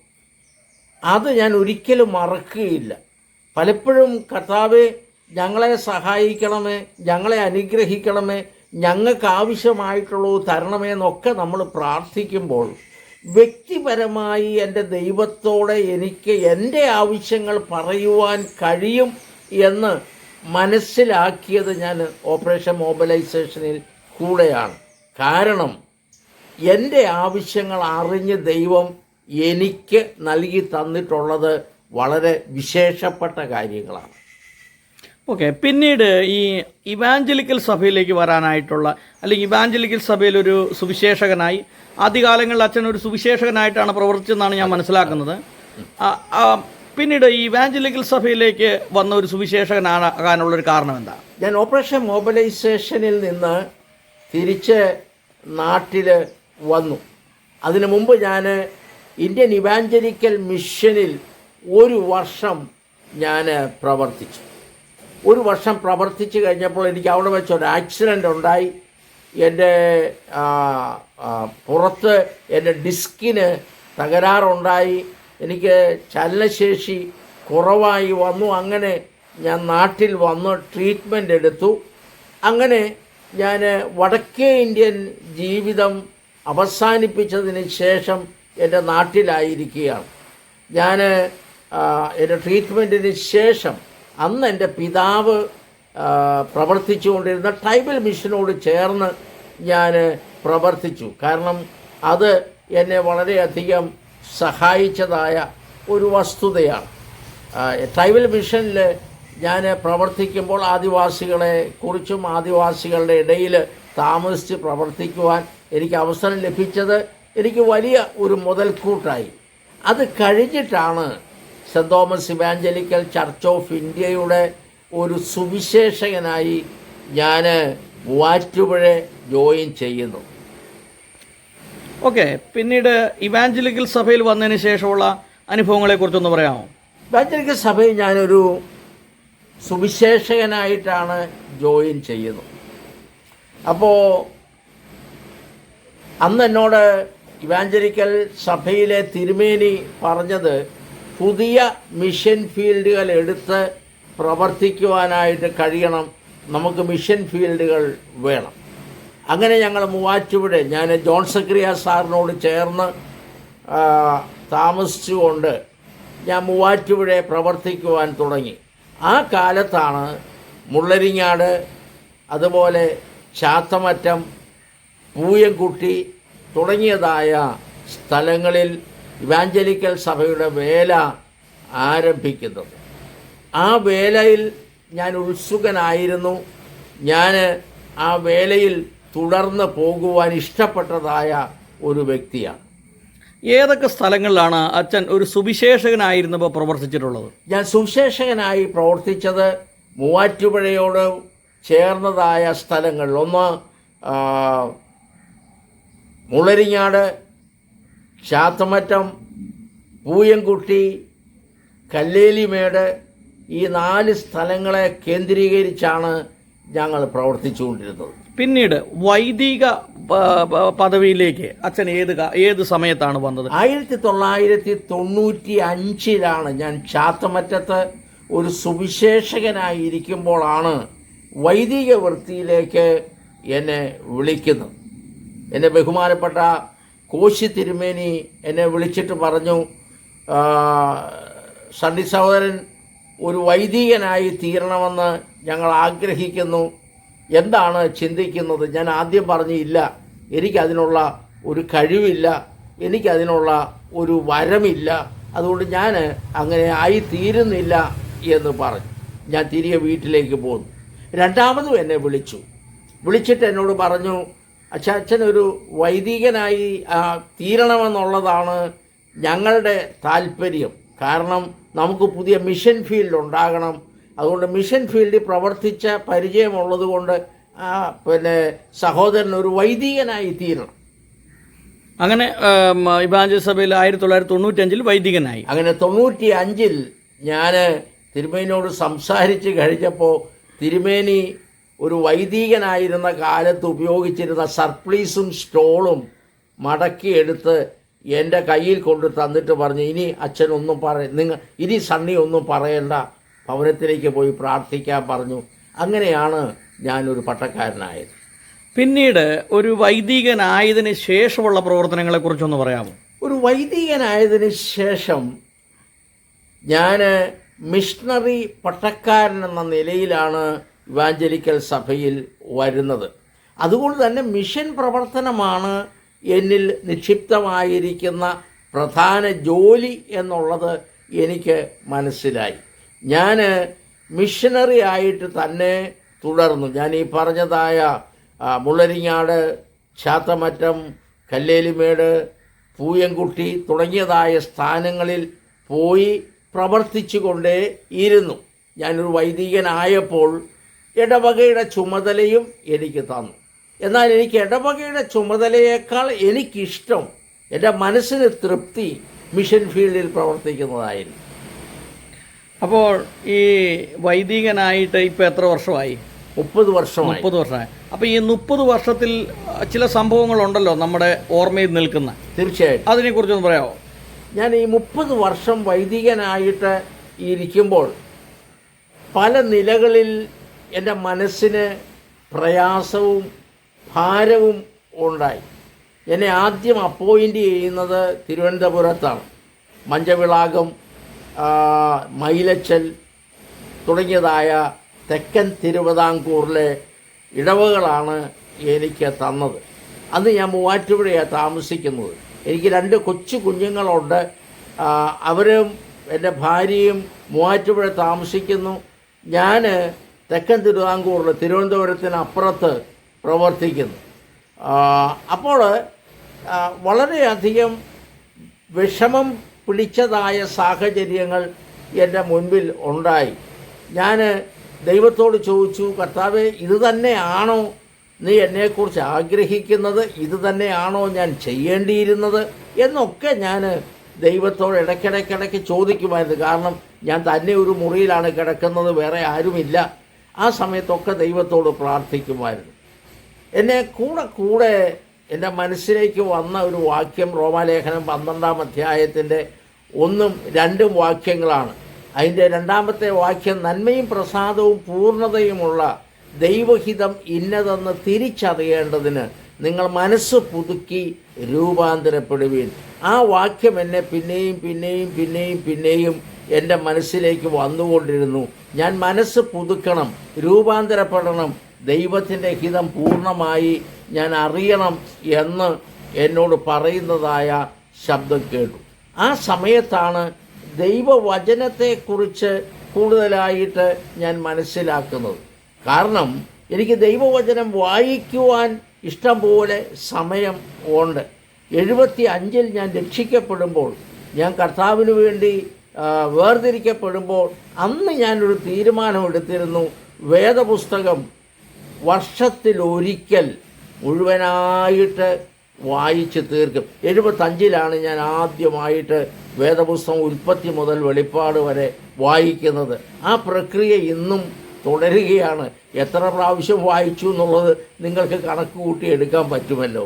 അത് ഞാൻ ഒരിക്കലും മറക്കുകയില്ല. പലപ്പോഴും കർത്താവേ ഞങ്ങളെ സഹായിക്കണമേ, ഞങ്ങളെ അനുഗ്രഹിക്കണമേ, ഞങ്ങൾക്ക് ആവശ്യമായിട്ടുള്ളത് തരണമേ എന്നൊക്കെ നമ്മൾ പ്രാർത്ഥിക്കുമ്പോൾ വ്യക്തിപരമായി എൻ്റെ ദൈവത്തോടെ എനിക്ക് എൻ്റെ ആവശ്യങ്ങൾ പറയുവാൻ കഴിയും എന്ന് മനസ്സിലാക്കിയത് ഞാൻ ഓപ്പറേഷൻ മൊബൈലൈസേഷനിൽ കൂടെയാണ്. കാരണം എൻ്റെ ആവശ്യങ്ങൾ അറിഞ്ഞ് ദൈവം എനിക്ക് നൽകി തന്നിട്ടുള്ളത് വളരെ വിശേഷപ്പെട്ട കാര്യങ്ങളാണ്. ഓക്കെ, പിന്നീട് ഈ ഇവാഞ്ചലിക്കൽ സഭയിലേക്ക് വരാനായിട്ടുള്ള, അല്ലെങ്കിൽ ഇവാഞ്ചലിക്കൽ സഭയിലൊരു സുവിശേഷകനായി, ആദ്യകാലങ്ങളിൽ അച്ഛൻ ഒരു സുവിശേഷകനായിട്ടാണ് പ്രവർത്തിച്ചതെന്നാണ് ഞാൻ മനസ്സിലാക്കുന്നത്. പിന്നീട് ഈ ഇവാഞ്ചലിക്കൽ സഭയിലേക്ക് വന്ന ഒരു സുവിശേഷകനാകാനുള്ളൊരു കാരണം എന്താ? ഞാൻ ഓപ്പറേഷൻ മൊബൈലൈസേഷനിൽ നിന്ന് തിരിച്ച് നാട്ടിൽ വന്നു. അതിനു മുമ്പ് ഞാൻ ഇന്ത്യൻ ഇവാഞ്ചലിക്കൽ മിഷനിൽ 1 വർഷം ഞാൻ പ്രവർത്തിച്ചു. 1 വർഷം പ്രവർത്തിച്ച് കഴിഞ്ഞപ്പോൾ എനിക്ക് അവിടെ വെച്ചൊരു ആക്സിഡൻ്റ് ഉണ്ടായി. എൻ്റെ പുറത്ത് എൻ്റെ ഡിസ്കിന് തകരാറുണ്ടായി. എനിക്ക് ചലനശേഷി കുറവായി വന്നു. അങ്ങനെ ഞാൻ നാട്ടിൽ വന്ന് ട്രീറ്റ്മെൻ്റ് എടുത്തു. അങ്ങനെ ഞാൻ വടക്കേ ഇന്ത്യൻ ജീവിതം അവസാനിപ്പിച്ചതിന് ശേഷം എൻ്റെ നാട്ടിലായിരിക്കുകയാണ്. ഞാൻ എൻ്റെ ട്രീറ്റ്മെൻറ്റിന് ശേഷം അന്ന് എൻ്റെ പിതാവ് പ്രവർത്തിച്ചുകൊണ്ടിരുന്ന ട്രൈബൽ മിഷനോട് ചേർന്ന് ഞാൻ പ്രവർത്തിച്ചു. കാരണം അത് എന്നെ വളരെയധികം സഹായിച്ചതായ ഒരു വസ്തുതയാണ്. ട്രൈബൽ മിഷനിൽ ഞാൻ പ്രവർത്തിക്കുമ്പോൾ ആദിവാസികളെ കുറിച്ചും ആദിവാസികളുടെ ഇടയിൽ താമസിച്ച് പ്രവർത്തിക്കുവാൻ എനിക്ക് അവസരം ലഭിച്ചത് എനിക്ക് വലിയ ഒരു മുതൽക്കൂട്ടായി. അത് കഴിഞ്ഞിട്ടാണ് saint Thomas evangelical church of ഇന്ത്യയുടെ ഒരു സുവിശേഷകനായി ഞാൻ മൂവാറ്റുപുഴ ജോയിൻ ചെയ്യുന്നു. ഓക്കെ, പിന്നീട് ഇവാഞ്ചലിക്കൽ സഭയിൽ വന്നതിന് ശേഷമുള്ള അനുഭവങ്ങളെക്കുറിച്ചൊന്ന് പറയാമോ? ഇവാഞ്ചലിക്കൽ സഭയിൽ ഞാനൊരു സുവിശേഷകനായിട്ടാണ് ജോയിൻ ചെയ്യുന്നത്. അപ്പോൾ അന്ന് എന്നോട് ഇവാഞ്ചലിക്കൽ സഭയിലെ തിരുമേനി പറഞ്ഞത് പുതിയ മിഷൻ ഫീൽഡുകൾ എടുത്ത് പ്രവർത്തിക്കുവാനായിട്ട് കഴിയണം, നമുക്ക് മിഷൻ ഫീൽഡുകൾ വേണം. അങ്ങനെ ഞങ്ങൾ മൂവാറ്റുപുഴ, ഞാൻ ജോൺ സക്രിയ സാറിനോട് ചേർന്ന് താമസിച്ചുകൊണ്ട് ഞാൻ മൂവാറ്റുപുഴയെ പ്രവർത്തിക്കുവാൻ തുടങ്ങി. ആ കാലത്താണ് മുള്ളരിങ്ങാട്, അതുപോലെ ചാത്തമറ്റം, പൂയംകുട്ടി തുടങ്ങിയതായ സ്ഥലങ്ങളിൽ ഇവാഞ്ചലിക്കൽ സഭയുടെ വേല ആരംഭിക്കുന്നത്. ആ വേലയിൽ ഞാൻ ഉത്സുകനായിരുന്നു. ഞാൻ ആ വേലയിൽ തുടർന്ന് പോകുവാൻ ഇഷ്ടപ്പെട്ടതായ ഒരു വ്യക്തിയാണ്. ഏതൊക്കെ സ്ഥലങ്ങളിലാണ് അച്ഛൻ ഒരു സുവിശേഷകനായിരുന്നപ്പോൾ പ്രവർത്തിച്ചിട്ടുള്ളത്? ഞാൻ സുവിശേഷകനായി പ്രവർത്തിച്ചത് മൂവാറ്റുപുഴയോട് ചേർന്നതായ സ്ഥലങ്ങളിൽ. ഒന്ന് മുള്ളരിങ്ങാട്, ചാത്തമറ്റം, പൂയംകുട്ടി, കല്ലേലിമേട്, ഈ 4 സ്ഥലങ്ങളെ കേന്ദ്രീകരിച്ചാണ് ഞങ്ങൾ പ്രവർത്തിച്ചുകൊണ്ടിരുന്നത്. പിന്നീട് വൈദിക പദവിയിലേക്ക് അച്ഛൻ ഏത് സമയത്താണ് വന്നത്? 1995 ഞാൻ ചാത്തമറ്റത്ത് ഒരു സുവിശേഷകനായിരിക്കുമ്പോഴാണ് വൈദിക വൃത്തിയിലേക്ക് എന്നെ വിളിക്കുന്നത്. എന്നെ ബഹുമാനപ്പെട്ട കോശി തിരുമേനി എന്നെ വിളിച്ചിട്ട് പറഞ്ഞു, സണ്ണി സഹോദരൻ ഒരു വൈദികനായി തീരണമെന്ന് ഞങ്ങൾ ആഗ്രഹിക്കുന്നു, എന്താണ് ചിന്തിക്കുന്നത്? ഞാൻ ആദ്യം പറഞ്ഞു, ഇല്ല, എനിക്കതിനുള്ള ഒരു കഴിവില്ല, എനിക്കതിനുള്ള ഒരു വരമില്ല, അതുകൊണ്ട് ഞാൻ അങ്ങനെ ആയിത്തീരുന്നില്ല എന്ന് പറഞ്ഞു. ഞാൻ തിരികെ വീട്ടിലേക്ക് പോന്നു. രണ്ടാമതും എന്നെ വിളിച്ചിട്ട് എന്നോട് പറഞ്ഞു, അച്ഛനൊരു വൈദികനായി തീരണമെന്നുള്ളതാണ് ഞങ്ങളുടെ താല്പര്യം. കാരണം നമുക്ക് പുതിയ മിഷൻ ഫീൽഡ് ഉണ്ടാകണം. അതുകൊണ്ട് മിഷൻ ഫീൽഡിൽ പ്രവർത്തിച്ച പരിചയമുള്ളത് കൊണ്ട് സഹോദരൻ ഒരു വൈദികനായി തീരണം. അങ്ങനെ ഇവാഞ്ചലിക്കൽ സഭയിൽ 1995 വൈദികനായി. അങ്ങനെ 95 ഞാൻ തിരുമേനിയോട് സംസാരിച്ച് കഴിഞ്ഞപ്പോൾ തിരുമേനി ഒരു വൈദികനായിരുന്ന കാലത്ത് ഉപയോഗിച്ചിരുന്ന സർപ്ലീസും സ്റ്റോളും മടക്കിയെടുത്ത് എൻ്റെ കയ്യിൽ കൊണ്ട് തന്നിട്ട് പറഞ്ഞു, ഇനി അച്ഛനൊന്നും ഇനി സണ്ണി ഒന്നും പറയണ്ട, ഭവനത്തിലേക്ക് പോയി പ്രാർത്ഥിക്കാൻ പറഞ്ഞു. അങ്ങനെയാണ് ഞാനൊരു പട്ടക്കാരനായത്. പിന്നീട് ഒരു വൈദികനായതിന് ശേഷമുള്ള പ്രവർത്തനങ്ങളെക്കുറിച്ചൊന്ന് പറയാമോ? ഒരു വൈദികനായതിന് ശേഷം ഞാൻ മിഷണറി പട്ടക്കാരൻ എന്ന നിലയിലാണ് ഇവാഞ്ചലിക്കൽ സഭയിൽ വരുന്നത്. അതുകൊണ്ട് തന്നെ മിഷൻ പ്രവർത്തനമാണ് എന്നിൽ നിക്ഷിപ്തമായിരിക്കുന്ന പ്രധാന ജോലി എന്നുള്ളത് എനിക്ക് മനസ്സിലായി. ഞാൻ മിഷണറി ആയിട്ട് തന്നെ തുടർന്നു. ഞാൻ ഈ പറഞ്ഞതായ മുള്ളരിങ്ങാട്, ചാത്തമറ്റം, കല്ലേലിമേട്, പൂയംകുട്ടി തുടങ്ങിയതായ സ്ഥാനങ്ങളിൽ പോയി പ്രവർത്തിച്ചു കൊണ്ടേ ഇരുന്നു. ഞാനൊരു വൈദികനായപ്പോൾ ഇടവകയുടെ ചുമതലയും എനിക്ക് തന്നു. എന്നാൽ എനിക്ക് ഇടവകയുടെ ചുമതലയേക്കാൾ എനിക്കിഷ്ടം, എൻ്റെ മനസ്സിന് തൃപ്തി മിഷൻ ഫീൽഡിൽ പ്രവർത്തിക്കുന്നതായിരുന്നു. അപ്പോൾ ഈ വൈദികനായിട്ട് ഇപ്പോൾ എത്ര വർഷമായി? 30 വർഷമായി. 30 വർഷമായി. അപ്പോൾ ഈ 30 വർഷത്തിൽ ചില സംഭവങ്ങളുണ്ടല്ലോ നമ്മുടെ ഓർമ്മയിൽ നിൽക്കുന്ന. തീർച്ചയായിട്ടും. അതിനെക്കുറിച്ചൊന്ന് പറയാമോ? ഞാൻ ഈ 30 വർഷം വൈദികനായിട്ട് ഇരിക്കുമ്പോൾ പല നിലകളിൽ എൻ്റെ മനസ്സിന് പ്രയാസവും ഭാരവും ഉണ്ടായി. എന്നെ ആദ്യം അപ്പോയിൻ്റ് ചെയ്യുന്നത് തിരുവനന്തപുരത്താണ്. മഞ്ചവിളാകം, മൈലച്ചൽ തുടങ്ങിയതായ തെക്കൻ തിരുവിതാംകൂറിലെ ഇടവകളാണ് എനിക്ക് തന്നത്. അന്ന് ഞാൻ മൂവാറ്റുപുഴയാണ് താമസിക്കുന്നത്. എനിക്ക് 2 കൊച്ചു കുഞ്ഞുങ്ങളുണ്ട്. അവരും എൻ്റെ ഭാര്യയും മൂവാറ്റുപുഴ താമസിക്കുന്നു. ഞാൻ തെക്കൻ തിരുവിതാംകൂറിൽ തിരുവനന്തപുരത്തിന് അപ്പുറത്ത് പ്രവർത്തിക്കുന്നു. അപ്പോൾ വളരെയധികം വിഷമം പിടിച്ചതായ സാഹചര്യങ്ങൾ എൻ്റെ മുൻപിൽ ഉണ്ടായി. ഞാൻ ദൈവത്തോട് ചോദിച്ചു, കർത്താവേ, ഇത് തന്നെയാണോ നീ എന്നെക്കുറിച്ച് ആഗ്രഹിക്കുന്നത്? ഇത് തന്നെയാണോ ഞാൻ ചെയ്യേണ്ടിയിരുന്നത് എന്നൊക്കെ ഞാൻ ദൈവത്തോട് ഇടയ്ക്കിടയ്ക്ക് ചോദിക്കുമായിരുന്നു. കാരണം ഞാൻ തന്നെ ഒരു മുറിയിലാണ് കിടക്കുന്നത്, വേറെ ആരുമില്ല. ആ സമയത്തൊക്കെ ദൈവത്തോട് പ്രാർത്ഥിക്കുമായിരുന്നു. എന്നെ കൂടെ എൻ്റെ മനസ്സിലേക്ക് വന്ന ഒരു വാക്യം റോമാലേഖനം 12-ാം അധ്യായത്തിൻ്റെ 1ഉം 2ഉം വാക്യങ്ങളാണ്. അതിൻ്റെ 2ാമത്തെ വാക്യം, നന്മയും പ്രസാദവും പൂർണ്ണതയുമുള്ള ദൈവഹിതം ഇന്നതെന്ന് തിരിച്ചറിയേണ്ടതിന് നിങ്ങൾ മനസ്സ് പുതുക്കി രൂപാന്തരപ്പെടുവീൻ. ആ വാക്യം എന്നെ പിന്നെയും എൻ്റെ മനസ്സിലേക്ക് വന്നുകൊണ്ടിരുന്നു. ഞാൻ മനസ്സ് പുതുക്കണം, രൂപാന്തരപ്പെടണം, ദൈവത്തിൻ്റെ ഹിതം പൂർണ്ണമായി ഞാൻ അറിയണം എന്ന് എന്നോട് പറയുന്നതായ ശബ്ദം കേട്ടു. ആ സമയത്താണ് ദൈവവചനത്തെക്കുറിച്ച് കൂടുതലായിട്ട് ഞാൻ മനസ്സിലാക്കുന്നത്. കാരണം എനിക്ക് ദൈവവചനം വായിക്കുവാൻ ഇഷ്ടം പോലെ സമയം ഉണ്ട്. 75-ൽ ഞാൻ രക്ഷിക്കപ്പെടുമ്പോൾ, ഞാൻ കർത്താവിന് വേണ്ടി വേർതിരിക്കപ്പെടുമ്പോൾ അന്ന് ഞാനൊരു തീരുമാനമെടുത്തിരുന്നു, വേദപുസ്തകം വർഷത്തിലൊരിക്കൽ മുഴുവനായിട്ട് വായിച്ച് തീർക്കും. 75-ലാണ് ഞാൻ ആദ്യമായിട്ട് വേദപുസ്തകം ഉൽപ്പത്തി മുതൽ വെളിപ്പാട് വരെ വായിക്കുന്നത്. ആ പ്രക്രിയ ഇന്നും തുടരുകയാണ്. എത്ര പ്രാവശ്യം വായിച്ചു എന്നുള്ളത് നിങ്ങൾക്ക് കണക്ക് കൂട്ടി എടുക്കാൻ പറ്റുമല്ലോ.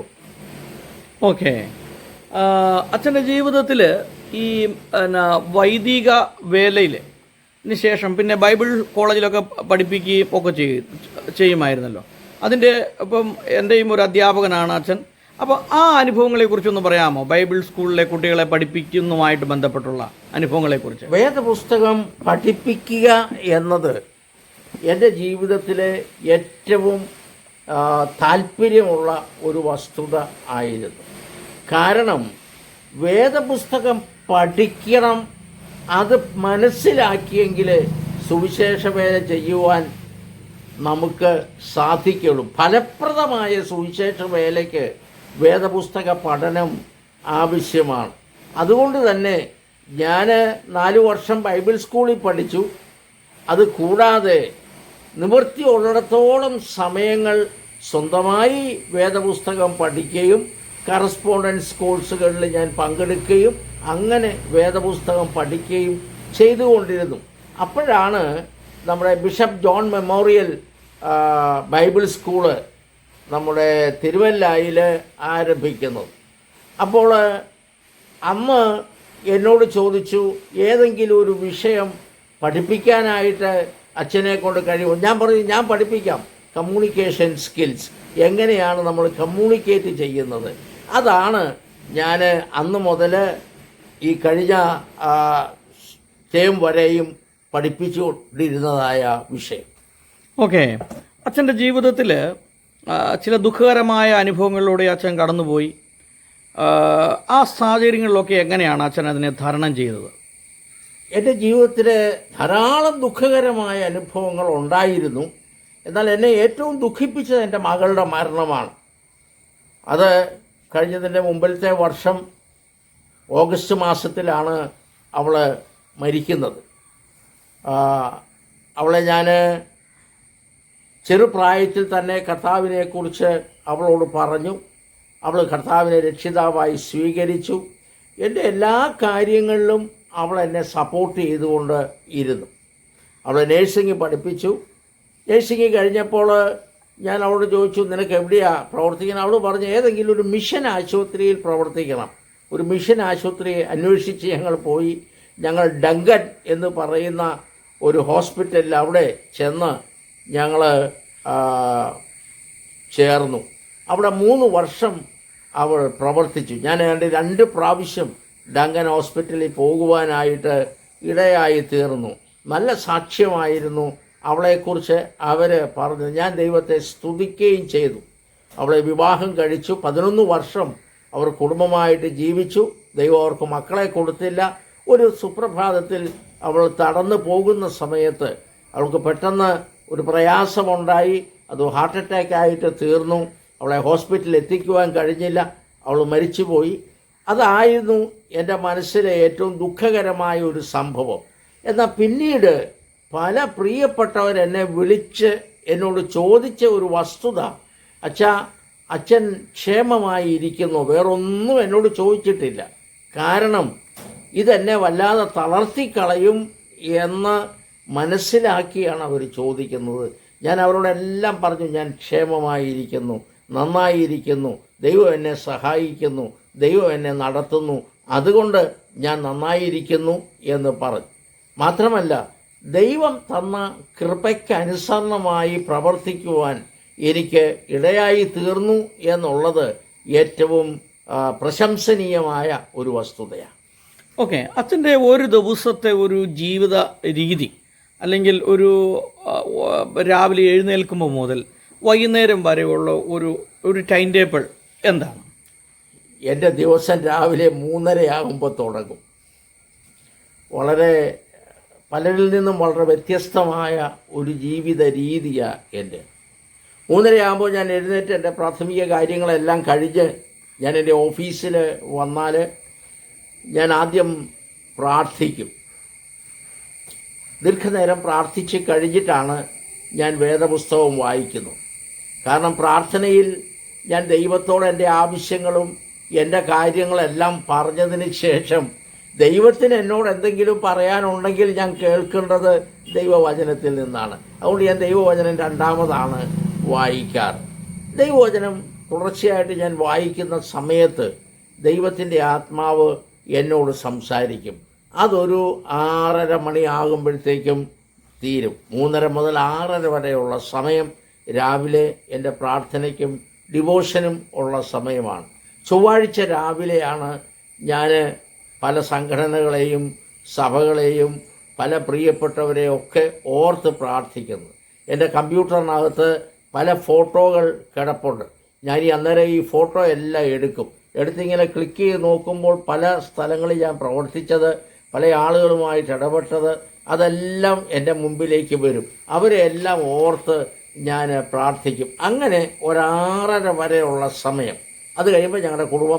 ഓക്കെ. അച്ഛൻ്റെ ജീവിതത്തിൽ ഈ വൈദിക വേലയിൽ ശേഷം പിന്നെ ബൈബിൾ കോളേജിലൊക്കെ പഠിപ്പിക്കുകയും ഒക്കെ ചെയ്യുമായിരുന്നല്ലോ. അതിൻ്റെ ഇപ്പം എൻ്റെയും ഒരു അധ്യാപകനാണ് അച്ഛൻ. അപ്പോൾ ആ അനുഭവങ്ങളെക്കുറിച്ചൊന്ന് പറയാമോ? ബൈബിൾ സ്കൂളിലെ കുട്ടികളെ പഠിപ്പിക്കുന്നതുമായിട്ട് ബന്ധപ്പെട്ടുള്ള അനുഭവങ്ങളെക്കുറിച്ച്. വേദപുസ്തകം പഠിപ്പിക്കുക എന്നത് എൻ്റെ ജീവിതത്തിലെ ഏറ്റവും താല്പര്യമുള്ള ഒരു വസ്തുത ആയിരുന്നു. കാരണം വേദപുസ്തകം പഠിക്കണം, അത് മനസ്സിലാക്കിയെങ്കിൽ സുവിശേഷ വേല ചെയ്യുവാൻ നമുക്ക് സാധിക്കുള്ളൂ. ഫലപ്രദമായ സുവിശേഷ വേലയ്ക്ക് വേദപുസ്തക പഠനം ആവശ്യമാണ്. അതുകൊണ്ട് തന്നെ ഞാൻ 4 വർഷം ബൈബിൾ സ്കൂളിൽ പഠിച്ചു. അത് കൂടാതെ നിവൃത്തിയുള്ളിടത്തോളം സമയങ്ങൾ സ്വന്തമായി വേദപുസ്തകം പഠിക്കുകയും കറസ്പോണ്ടൻസ് കോഴ്സുകളിൽ ഞാൻ പങ്കെടുക്കുകയും അങ്ങനെ വേദപുസ്തകം പഠിക്കുകയും ചെയ്തുകൊണ്ടിരുന്നു. അപ്പോഴാണ് നമ്മുടെ bishop John memorial Bible school നമ്മുടെ തിരുവല്ലയിൽ ആരംഭിക്കുന്നത്. അപ്പോൾ അന്ന് എന്നോട് ചോദിച്ചു, ഏതെങ്കിലും ഒരു വിഷയം പഠിപ്പിക്കാനായിട്ട് അച്ഛനെ കൊണ്ട് കഴിയുമോ? ഞാൻ പറഞ്ഞു, ഞാൻ പഠിപ്പിക്കാം. കമ്മ്യൂണിക്കേഷൻ സ്കിൽസ്, എങ്ങനെയാണ് നമ്മൾ കമ്മ്യൂണിക്കേറ്റ് ചെയ്യുന്നത്, അതാണ് ഞാൻ അന്ന് മുതൽ ഈ കഴിഞ്ഞ ടേം വരെയും പഠിപ്പിച്ചുകൊണ്ടിരുന്നതായ വിഷയം. ഓക്കെ. അച്ഛൻ്റെ ജീവിതത്തിൽ ചില ദുഃഖകരമായ അനുഭവങ്ങളിലൂടെ അച്ഛൻ കടന്നുപോയി. ആ സാഹചര്യങ്ങളിലൊക്കെ എങ്ങനെയാണ് അച്ഛൻ അതിനെ തരണം ചെയ്തത്? എൻ്റെ ജീവിതത്തിൽ ധാരാളം ദുഃഖകരമായ അനുഭവങ്ങൾ ഉണ്ടായിരുന്നു. എന്നാൽ എന്നെ ഏറ്റവും ദുഃഖിപ്പിച്ചത് എൻ്റെ മകളുടെ മരണമാണ്. അത് കഴിഞ്ഞതിൻ്റെ മുമ്പിലത്തെ വർഷം ഓഗസ്റ്റ് മാസത്തിലാണ് അവൾ മരിക്കുന്നത്. അവളെ ഞാൻ ചെറുപ്രായത്തിൽ തന്നെ കർത്താവിനെക്കുറിച്ച് അവളോട് പറഞ്ഞു. അവൾ കർത്താവിനെ രക്ഷിതാവായി സ്വീകരിച്ചു. എൻ്റെ എല്ലാ കാര്യങ്ങളിലും അവൾ എന്നെ സപ്പോർട്ട് ചെയ്തുകൊണ്ട് ഇരുന്നു. അവളെ നേഴ്സിംഗ് പഠിപ്പിച്ചു. നേഴ്സിംഗ് കഴിഞ്ഞപ്പോൾ ഞാൻ അവളോട് ചോദിച്ചു, നിനക്ക് എവിടെയാണ് പ്രവർത്തിക്കണം? അവൾ പറഞ്ഞു, ഏതെങ്കിലും ഒരു മിഷൻ ആശുപത്രിയിൽ പ്രവർത്തിക്കണം. ഒരു മിഷൻ ആശുപത്രി അന്വേഷിച്ച് ഞങ്ങൾ പോയി. ഞങ്ങൾ ഡങ്കൻ എന്ന് പറയുന്ന ഒരു ഹോസ്പിറ്റലിൽ അവിടെ ചെന്ന് ഞങ്ങൾ ചേർന്നു. അവിടെ 3 വർഷം അവൾ പ്രവർത്തിച്ചു. ഞാൻ 2 പ്രാവശ്യം ഡങ്കൻ ഹോസ്പിറ്റലിൽ പോകുവാനായിട്ട് ഇടയായി തീർന്നു. നല്ല സാക്ഷ്യമായിരുന്നു അവളെക്കുറിച്ച് അവർ പറഞ്ഞു. ഞാൻ ദൈവത്തെ സ്തുതിക്കുകയും ചെയ്തു. അവളെ വിവാഹം കഴിച്ചു. 11 വർഷം അവർ കുടുംബമായിട്ട് ജീവിച്ചു. ദൈവം അവർക്ക് മക്കളെ കൊടുത്തില്ല. ഒരു സുപ്രഭാതത്തിൽ അവൾ തടന്നു പോകുന്ന സമയത്ത് അവൾക്ക് പെട്ടെന്ന് ഒരു പ്രയാസമുണ്ടായി. അത് ഹാർട്ട് അറ്റാക്ക് ആയിട്ട് തീർന്നു. അവളെ ഹോസ്പിറ്റലിൽ എത്തിക്കുവാൻ കഴിഞ്ഞില്ല. അവൾ മരിച്ചുപോയി. അതായിരുന്നു എൻ്റെ മനസ്സിലെ ഏറ്റവും ദുഃഖകരമായ ഒരു സംഭവം. എന്നാൽ പിന്നീട് പല പ്രിയപ്പെട്ടവരെന്നെ വിളിച്ച് എന്നോട് ചോദിച്ച ഒരു വസ്തുത, അച്ഛൻ ക്ഷേമമായി ഇരിക്കുന്നു. വേറൊന്നും എന്നോട് ചോദിച്ചിട്ടില്ല. കാരണം ഇതെന്നെ വല്ലാതെ തളർത്തിക്കളയും എന്ന് മനസ്സിലാക്കിയാണ് അവർ ചോദിക്കുന്നത്. ഞാൻ അവരോടെല്ലാം പറഞ്ഞു, ഞാൻ ക്ഷേമമായിരിക്കുന്നു, നന്നായിരിക്കുന്നു, ദൈവം എന്നെ സഹായിക്കുന്നു, ദൈവം എന്നെ നടത്തുന്നു, അതുകൊണ്ട് ഞാൻ നന്നായിരിക്കുന്നു എന്ന് പറഞ്ഞു. മാത്രമല്ല, ദൈവം തന്ന കൃപയ്ക്കനുസരണമായി പ്രവർത്തിക്കുവാൻ എനിക്ക് ഇടയായി തീർന്നു എന്നുള്ളത് ഏറ്റവും പ്രശംസനീയമായ ഒരു വസ്തുതയാണ്. ഓക്കെ, അച്ഛൻ്റെ ഒരു ദിവസത്തെ ഒരു ജീവിത രീതി, അല്ലെങ്കിൽ രാവിലെ എഴുന്നേൽക്കുമ്പോൾ മുതൽ വൈകുന്നേരം വരെയുള്ള ഒരു ടൈം ടേബിൾ എന്താണ്? എൻ്റെ ദിവസം രാവിലെ 3:30 തുടങ്ങും. പലരിൽ നിന്നും വളരെ വ്യത്യസ്തമായ ഒരു ജീവിത രീതിയാണ് എൻ്റെ. 3:30 ഞാൻ എഴുന്നേറ്റ് എൻ്റെ പ്രാഥമിക കാര്യങ്ങളെല്ലാം കഴിഞ്ഞ് ഞാൻ എൻ്റെ ഓഫീസിൽ വന്നാൽ ഞാൻ ആദ്യം പ്രാർത്ഥിക്കും. ദീർഘനേരം പ്രാർത്ഥിച്ച് കഴിഞ്ഞിട്ടാണ് ഞാൻ വേദപുസ്തകം വായിക്കുന്നത്. കാരണം പ്രാർത്ഥനയിൽ ഞാൻ ദൈവത്തോട് എൻ്റെ ആവശ്യങ്ങളും എൻ്റെ കാര്യങ്ങളെല്ലാം പറഞ്ഞതിന് ശേഷം ദൈവത്തിന് എന്നോട് എന്തെങ്കിലും പറയാനുണ്ടെങ്കിൽ ഞാൻ കേൾക്കേണ്ടത് ദൈവവചനത്തിൽ നിന്നാണ്. അതുകൊണ്ട് ഞാൻ ദൈവവചനം 2ാമതാണ് വായിക്കാറ്. ദൈവവചനം തുടർച്ചയായിട്ട് ഞാൻ വായിക്കുന്ന സമയത്ത് ദൈവത്തിൻ്റെ ആത്മാവ് എന്നോട് സംസാരിക്കും. അതൊരു 6:30 മണിയാകുമ്പോഴത്തേക്കും തീരും. 3:30 മുതൽ 6:30 വരെയുള്ള സമയം രാവിലെ എൻ്റെ പ്രാർത്ഥനയ്ക്കും ഡിവോഷനും ഉള്ള സമയമാണ്. ചൊവ്വാഴ്ച രാവിലെയാണ് ഞാൻ പല സംഘടനകളെയും സഭകളെയും പല പ്രിയപ്പെട്ടവരെയൊക്കെ ഓർത്ത് പ്രാർത്ഥിക്കുന്നത്. എൻ്റെ കമ്പ്യൂട്ടറിനകത്ത് പല ഫോട്ടോകൾ കിടപ്പുണ്ട്. ഞാൻ അന്നേരം ഈ ഫോട്ടോ എല്ലാം എടുത്തിങ്ങനെ ക്ലിക്ക് ചെയ്ത് നോക്കുമ്പോൾ പല സ്ഥലങ്ങളിൽ ഞാൻ പ്രവർത്തിച്ചത്, പല ആളുകളുമായിട്ട് ഇടപെട്ടത്, അതെല്ലാം എൻ്റെ മുമ്പിലേക്ക് വരും. അവരെല്ലാം ഓർത്ത് ഞാൻ പ്രാർത്ഥിക്കും. അങ്ങനെ 6:30 വരെയുള്ള സമയം. അത് കഴിയുമ്പോൾ ഞങ്ങളുടെ കുടുംബ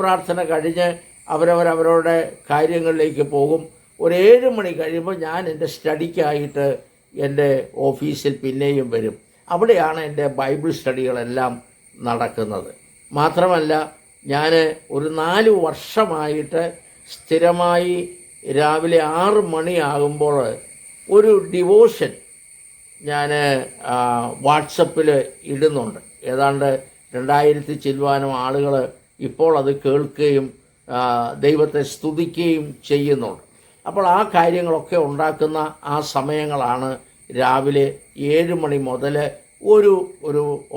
പ്രാർത്ഥന കഴിഞ്ഞ് അവരവരുടെ കാര്യങ്ങളിലേക്ക് പോകും. 7 മണി കഴിയുമ്പോൾ ഞാൻ എൻ്റെ സ്റ്റഡിക്കായിട്ട് എൻ്റെ ഓഫീസിൽ പിന്നെയും വരും. അവിടെയാണ് എൻ്റെ ബൈബിൾ സ്റ്റഡികളെല്ലാം നടക്കുന്നത്. മാത്രമല്ല, ഞാൻ ഒരു 4 വർഷമായിട്ട് സ്ഥിരമായി രാവിലെ 6 മണിയാകുമ്പോൾ ഒരു ഡിവോഷൻ ഞാൻ വാട്സപ്പിൽ ഇടുന്നുണ്ട്. ഏതാണ്ട് 2000 ചില്ലുവാനും ആളുകൾ ഇപ്പോൾ അത് കേൾക്കുകയും ദൈവത്തെ സ്തുതിക്കുകയും ചെയ്യുന്നുണ്ട്. അപ്പോൾ ആ കാര്യങ്ങളൊക്കെ ഉണ്ടാക്കുന്ന ആ സമയങ്ങളാണ് രാവിലെ 7 മണി മുതൽ ഒരു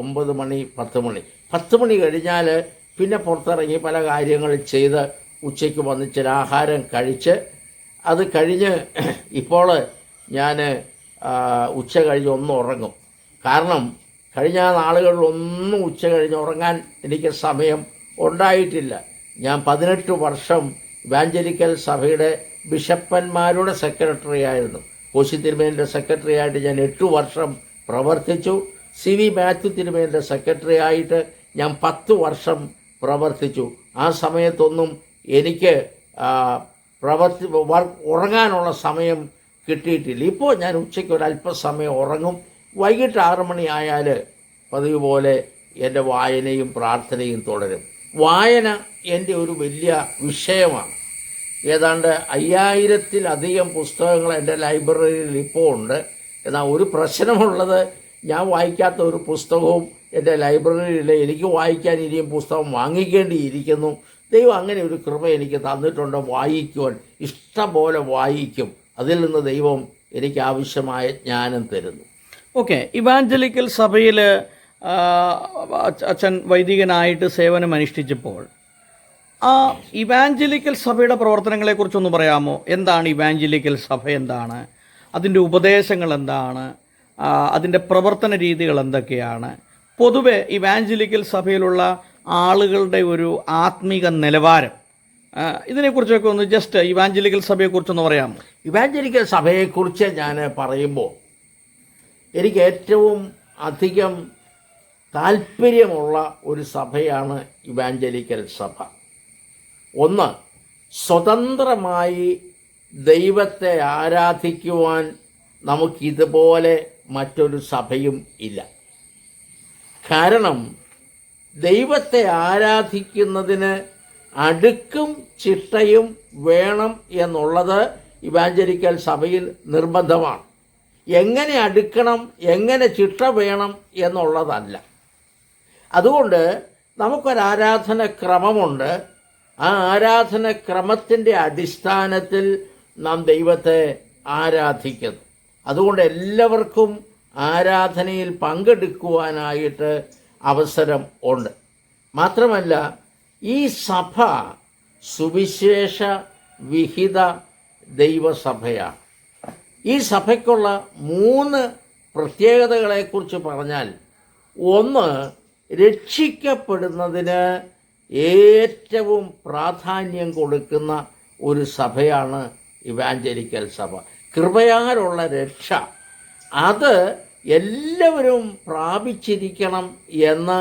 9 മണി 10 മണി. 10 മണി കഴിഞ്ഞാൽ പിന്നെ പുറത്തിറങ്ങി പല കാര്യങ്ങൾ ചെയ്ത് ഉച്ചയ്ക്ക് വന്നിച്ചിട്ട് ആഹാരം കഴിച്ച്, അത് കഴിഞ്ഞ് ഇപ്പോൾ ഞാൻ ഉച്ച കഴിഞ്ഞ് ഒന്ന് ഉറങ്ങും. കാരണം കഴിഞ്ഞ നാളുകളിലൊന്നും ഉച്ച കഴിഞ്ഞ് ഉറങ്ങാൻ എനിക്ക് സമയം ഉണ്ടായിട്ടില്ല. ഞാൻ 18 വർഷം ഇവാഞ്ചലിക്കൽ സഭയുടെ ബിഷപ്പന്മാരുടെ സെക്രട്ടറി ആയിരുന്നു. കോശി തിരുമേനിയുടെ സെക്രട്ടറി ആയിട്ട് ഞാൻ 8 വർഷം പ്രവർത്തിച്ചു. CV മാത്യു തിരുമേനിയുടെ സെക്രട്ടറി ആയിട്ട് ഞാൻ 10 വർഷം പ്രവർത്തിച്ചു. ആ സമയത്തൊന്നും എനിക്ക് ഉറങ്ങാനുള്ള സമയം കിട്ടിയിട്ടില്ല. ഇപ്പോൾ ഞാൻ ഉച്ചയ്ക്ക് ഒരല്പസമയം ഉറങ്ങും. വൈകിട്ട് 6 മണി ആയാൽ പതിവ് പോലെ എൻ്റെ വായനയും പ്രാർത്ഥനയും തുടരും. വായന എൻ്റെ ഒരു വലിയ വിഷയമാണ്. ഏതാണ്ട് 5000-ലധികം പുസ്തകങ്ങൾ എൻ്റെ ലൈബ്രറിയിൽ ഇപ്പോൾ ഉണ്ട്. എന്നാൽ ഒരു പ്രശ്നമുള്ളത്, ഞാൻ വായിക്കാത്ത ഒരു പുസ്തകവും എൻ്റെ ലൈബ്രറിയിൽ എനിക്ക് വായിക്കാൻ ഇനിയും പുസ്തകം വാങ്ങിക്കേണ്ടിയിരിക്കുന്നു. ദൈവം അങ്ങനെ ഒരു കൃപ എനിക്ക് തന്നിട്ടുണ്ട്. വായിക്കുവാൻ ഇഷ്ടം പോലെ വായിക്കും. അതിൽ നിന്ന് ദൈവം എനിക്ക് ആവശ്യമായ ജ്ഞാനം തരുന്നു. ഓക്കെ, ഇവാഞ്ചലിക്കൽ സഭയിൽ അച്ഛൻ വൈദികനായിട്ട് സേവനം അനുഷ്ഠിച്ചപ്പോൾ ആ ഇവാഞ്ചലിക്കൽ സഭയുടെ പ്രവർത്തനങ്ങളെക്കുറിച്ചൊന്ന് പറയാമോ? എന്താണ് ഇവാഞ്ചലിക്കൽ സഭ, എന്താണ് അതിൻ്റെ ഉപദേശങ്ങൾ, എന്താണ് അതിൻ്റെ പ്രവർത്തന രീതികൾ എന്തൊക്കെയാണ്? പൊതുവെ ഇവാഞ്ചലിക്കൽ സഭയിലുള്ള ആളുകളുടെ ഒരു ആത്മീക നിലവാരം, ഇതിനെക്കുറിച്ചൊക്കെ ഒന്ന് ജസ്റ്റ് ഇവാഞ്ചലിക്കൽ സഭയെക്കുറിച്ചൊന്ന് പറയാമോ? ഇവാഞ്ചലിക്കൽ സഭയെക്കുറിച്ച് ഞാൻ പറയുമ്പോൾ എനിക്ക് ഏറ്റവും അധികം താല്പര്യമുള്ള ഒരു സഭയാണ് ഇവാഞ്ചലിക്കൽ സഭ. ഒന്ന്, സ്വതന്ത്രമായി ദൈവത്തെ ആരാധിക്കുവാൻ നമുക്കിതുപോലെ മറ്റൊരു സഭയും ഇല്ല. കാരണം ദൈവത്തെ ആരാധിക്കുന്നതിന് അടുക്കും ചിട്ടയും വേണം എന്നുള്ളത് ഇവാഞ്ചലിക്കൽ സഭയിൽ നിർബന്ധമാണ്. എങ്ങനെ അടുക്കണം, എങ്ങനെ ചിട്ട വേണം എന്നുള്ളതല്ല. അതുകൊണ്ട് നമുക്കൊരാരാധന ക്രമമുണ്ട്. ആ ആരാധന ക്രമത്തിൻ്റെ അടിസ്ഥാനത്തിൽ നാം ദൈവത്തെ ആരാധിക്കുന്നു. അതുകൊണ്ട് എല്ലാവർക്കും ആരാധനയിൽ പങ്കെടുക്കുവാനായിട്ട് അവസരം ഉണ്ട്. മാത്രമല്ല, ഈ സഭ സുവിശേഷ വിഹിത ദൈവസഭയാണ്. ഈ സഭയ്ക്കുള്ള 3 പ്രത്യേകതകളെക്കുറിച്ച് പറഞ്ഞാൽ, ഒന്ന്, രക്ഷിക്കപ്പെടുന്നതിന് ഏറ്റവും പ്രാധാന്യം കൊടുക്കുന്ന ഒരു സഭയാണ് ഇവാഞ്ചലിക്കൽ സഭ. കൃപയാലുള്ള രക്ഷ അത് എല്ലാവരും പ്രാപിച്ചിരിക്കണം എന്ന്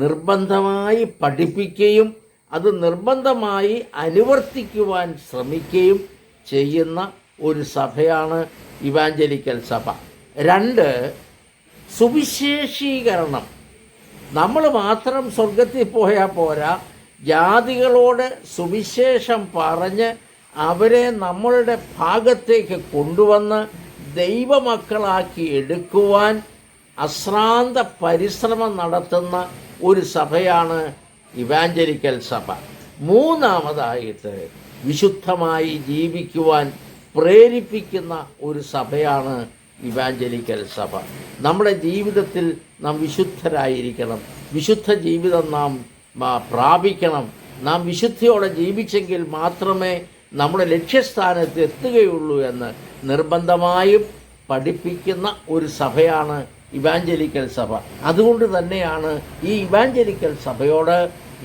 നിർബന്ധമായി പഠിപ്പിക്കുകയും അത് നിർബന്ധമായി അനുവർത്തിക്കുവാൻ ശ്രമിക്കുകയും ചെയ്യുന്ന ഒരു സഭയാണ് ഇവാഞ്ചലിക്കൽ സഭ. 2, സുവിശേഷീകരണം. നമ്മൾ മാത്രം സ്വർഗത്തിൽ പോയാൽ പോരാ, ജാതികളോട് സുവിശേഷം പറഞ്ഞ് അവരെ നമ്മളുടെ ഭാഗത്തേക്ക് കൊണ്ടുവന്ന് ദൈവമക്കളാക്കി എടുക്കുവാൻ അശ്രാന്ത പരിശ്രമം നടത്തുന്ന ഒരു സഭയാണ് ഇവാഞ്ചലിക്കൽ സഭ. 3, വിശുദ്ധമായി ജീവിക്കുവാൻ പ്രേരിപ്പിക്കുന്ന ഒരു സഭയാണ് ഇവാഞ്ചലിക്കൽ സഭ. നമ്മുടെ ജീവിതത്തിൽ നാം വിശുദ്ധരായിരിക്കണം. വിശുദ്ധ ജീവിതം നാം പ്രാപിക്കണം. നാം വിശുദ്ധിയോടെ ജീവിച്ചെങ്കിൽ മാത്രമേ നമ്മുടെ ലക്ഷ്യസ്ഥാനത്ത് എത്തുകയുള്ളൂ എന്ന് നിർബന്ധമായും പഠിപ്പിക്കുന്ന ഒരു സഭയാണ് ഇവാഞ്ചലിക്കൽ സഭ. അതുകൊണ്ട് തന്നെയാണ് ഈ ഇവാഞ്ചലിക്കൽ സഭയോട്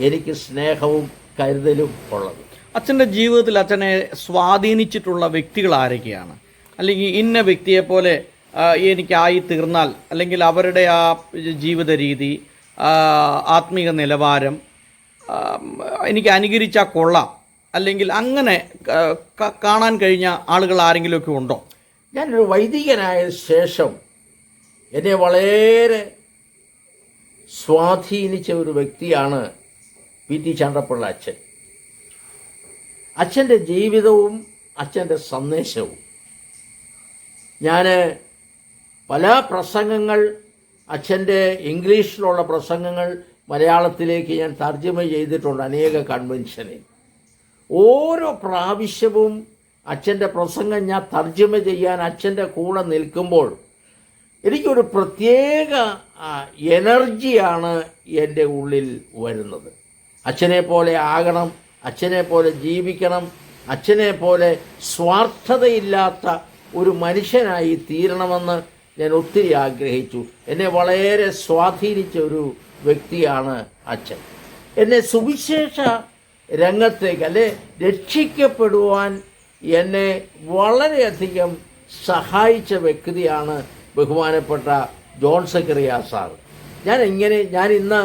എനിക്ക് സ്നേഹവും കരുതലും ഉള്ളത്. അച്ഛൻ്റെ ജീവിതത്തിൽ അച്ഛനെ സ്വാധീനിച്ചിട്ടുള്ള വ്യക്തികൾ ആരൊക്കെയാണ്? അല്ലെങ്കിൽ ഇന്ന വ്യക്തിയെപ്പോലെ എനിക്കായി തീർന്നാൽ, അല്ലെങ്കിൽ അവരുടെ ആ ജീവിത രീതി, ആത്മീക നിലവാരം എനിക്ക് അനുകരിച്ചാൽ കൊള്ളാം, അല്ലെങ്കിൽ അങ്ങനെ കാണാൻ കഴിഞ്ഞ ആളുകൾ ആരെങ്കിലുമൊക്കെ ഉണ്ടോ? ഞാനൊരു വൈദികനായ ശേഷം എന്നെ വളരെ സ്വാധീനിച്ച ഒരു വ്യക്തിയാണ് PT ചാണ്ടപ്പിള്ള അച്ഛൻ. അച്ഛൻ്റെ ജീവിതവും അച്ഛൻ്റെ സന്ദേശവും ഞാൻ പല പ്രസംഗങ്ങൾ, അച്ഛൻ്റെ ഇംഗ്ലീഷിലുള്ള പ്രസംഗങ്ങൾ മലയാളത്തിലേക്ക് ഞാൻ തർജ്ജമ ചെയ്തിട്ടുണ്ട് അനേക കൺവെൻഷനിൽ. ഓരോ പ്രാവശ്യവും അച്ഛൻ്റെ പ്രസംഗം ഞാൻ തർജ്ജമ ചെയ്യാൻ അച്ഛൻ്റെ കൂടെ നിൽക്കുമ്പോൾ എനിക്കൊരു പ്രത്യേക എനർജിയാണ് എൻ്റെ ഉള്ളിൽ വരുന്നത്. അച്ഛനെ പോലെ ആകണം, അച്ഛനെ പോലെ ജീവിക്കണം, അച്ഛനെ പോലെ സ്വാർത്ഥതയില്ലാത്ത ഒരു മനുഷ്യനായി തീരണമെന്ന് ഞാൻ ഒത്തിരി ആഗ്രഹിച്ചു. എന്നെ വളരെ സ്വാധീനിച്ച ഒരു വ്യക്തിയാണ് അച്ഛൻ. എന്നെ സുവിശേഷ രംഗത്തേക്ക്, അല്ലെ രക്ഷിക്കപ്പെടുവാൻ എന്നെ വളരെയധികം സഹായിച്ച വ്യക്തിയാണ് ബഹുമാനപ്പെട്ട ജോൺ സക്കറിയ സാർ. ഞാൻ ഇന്ന്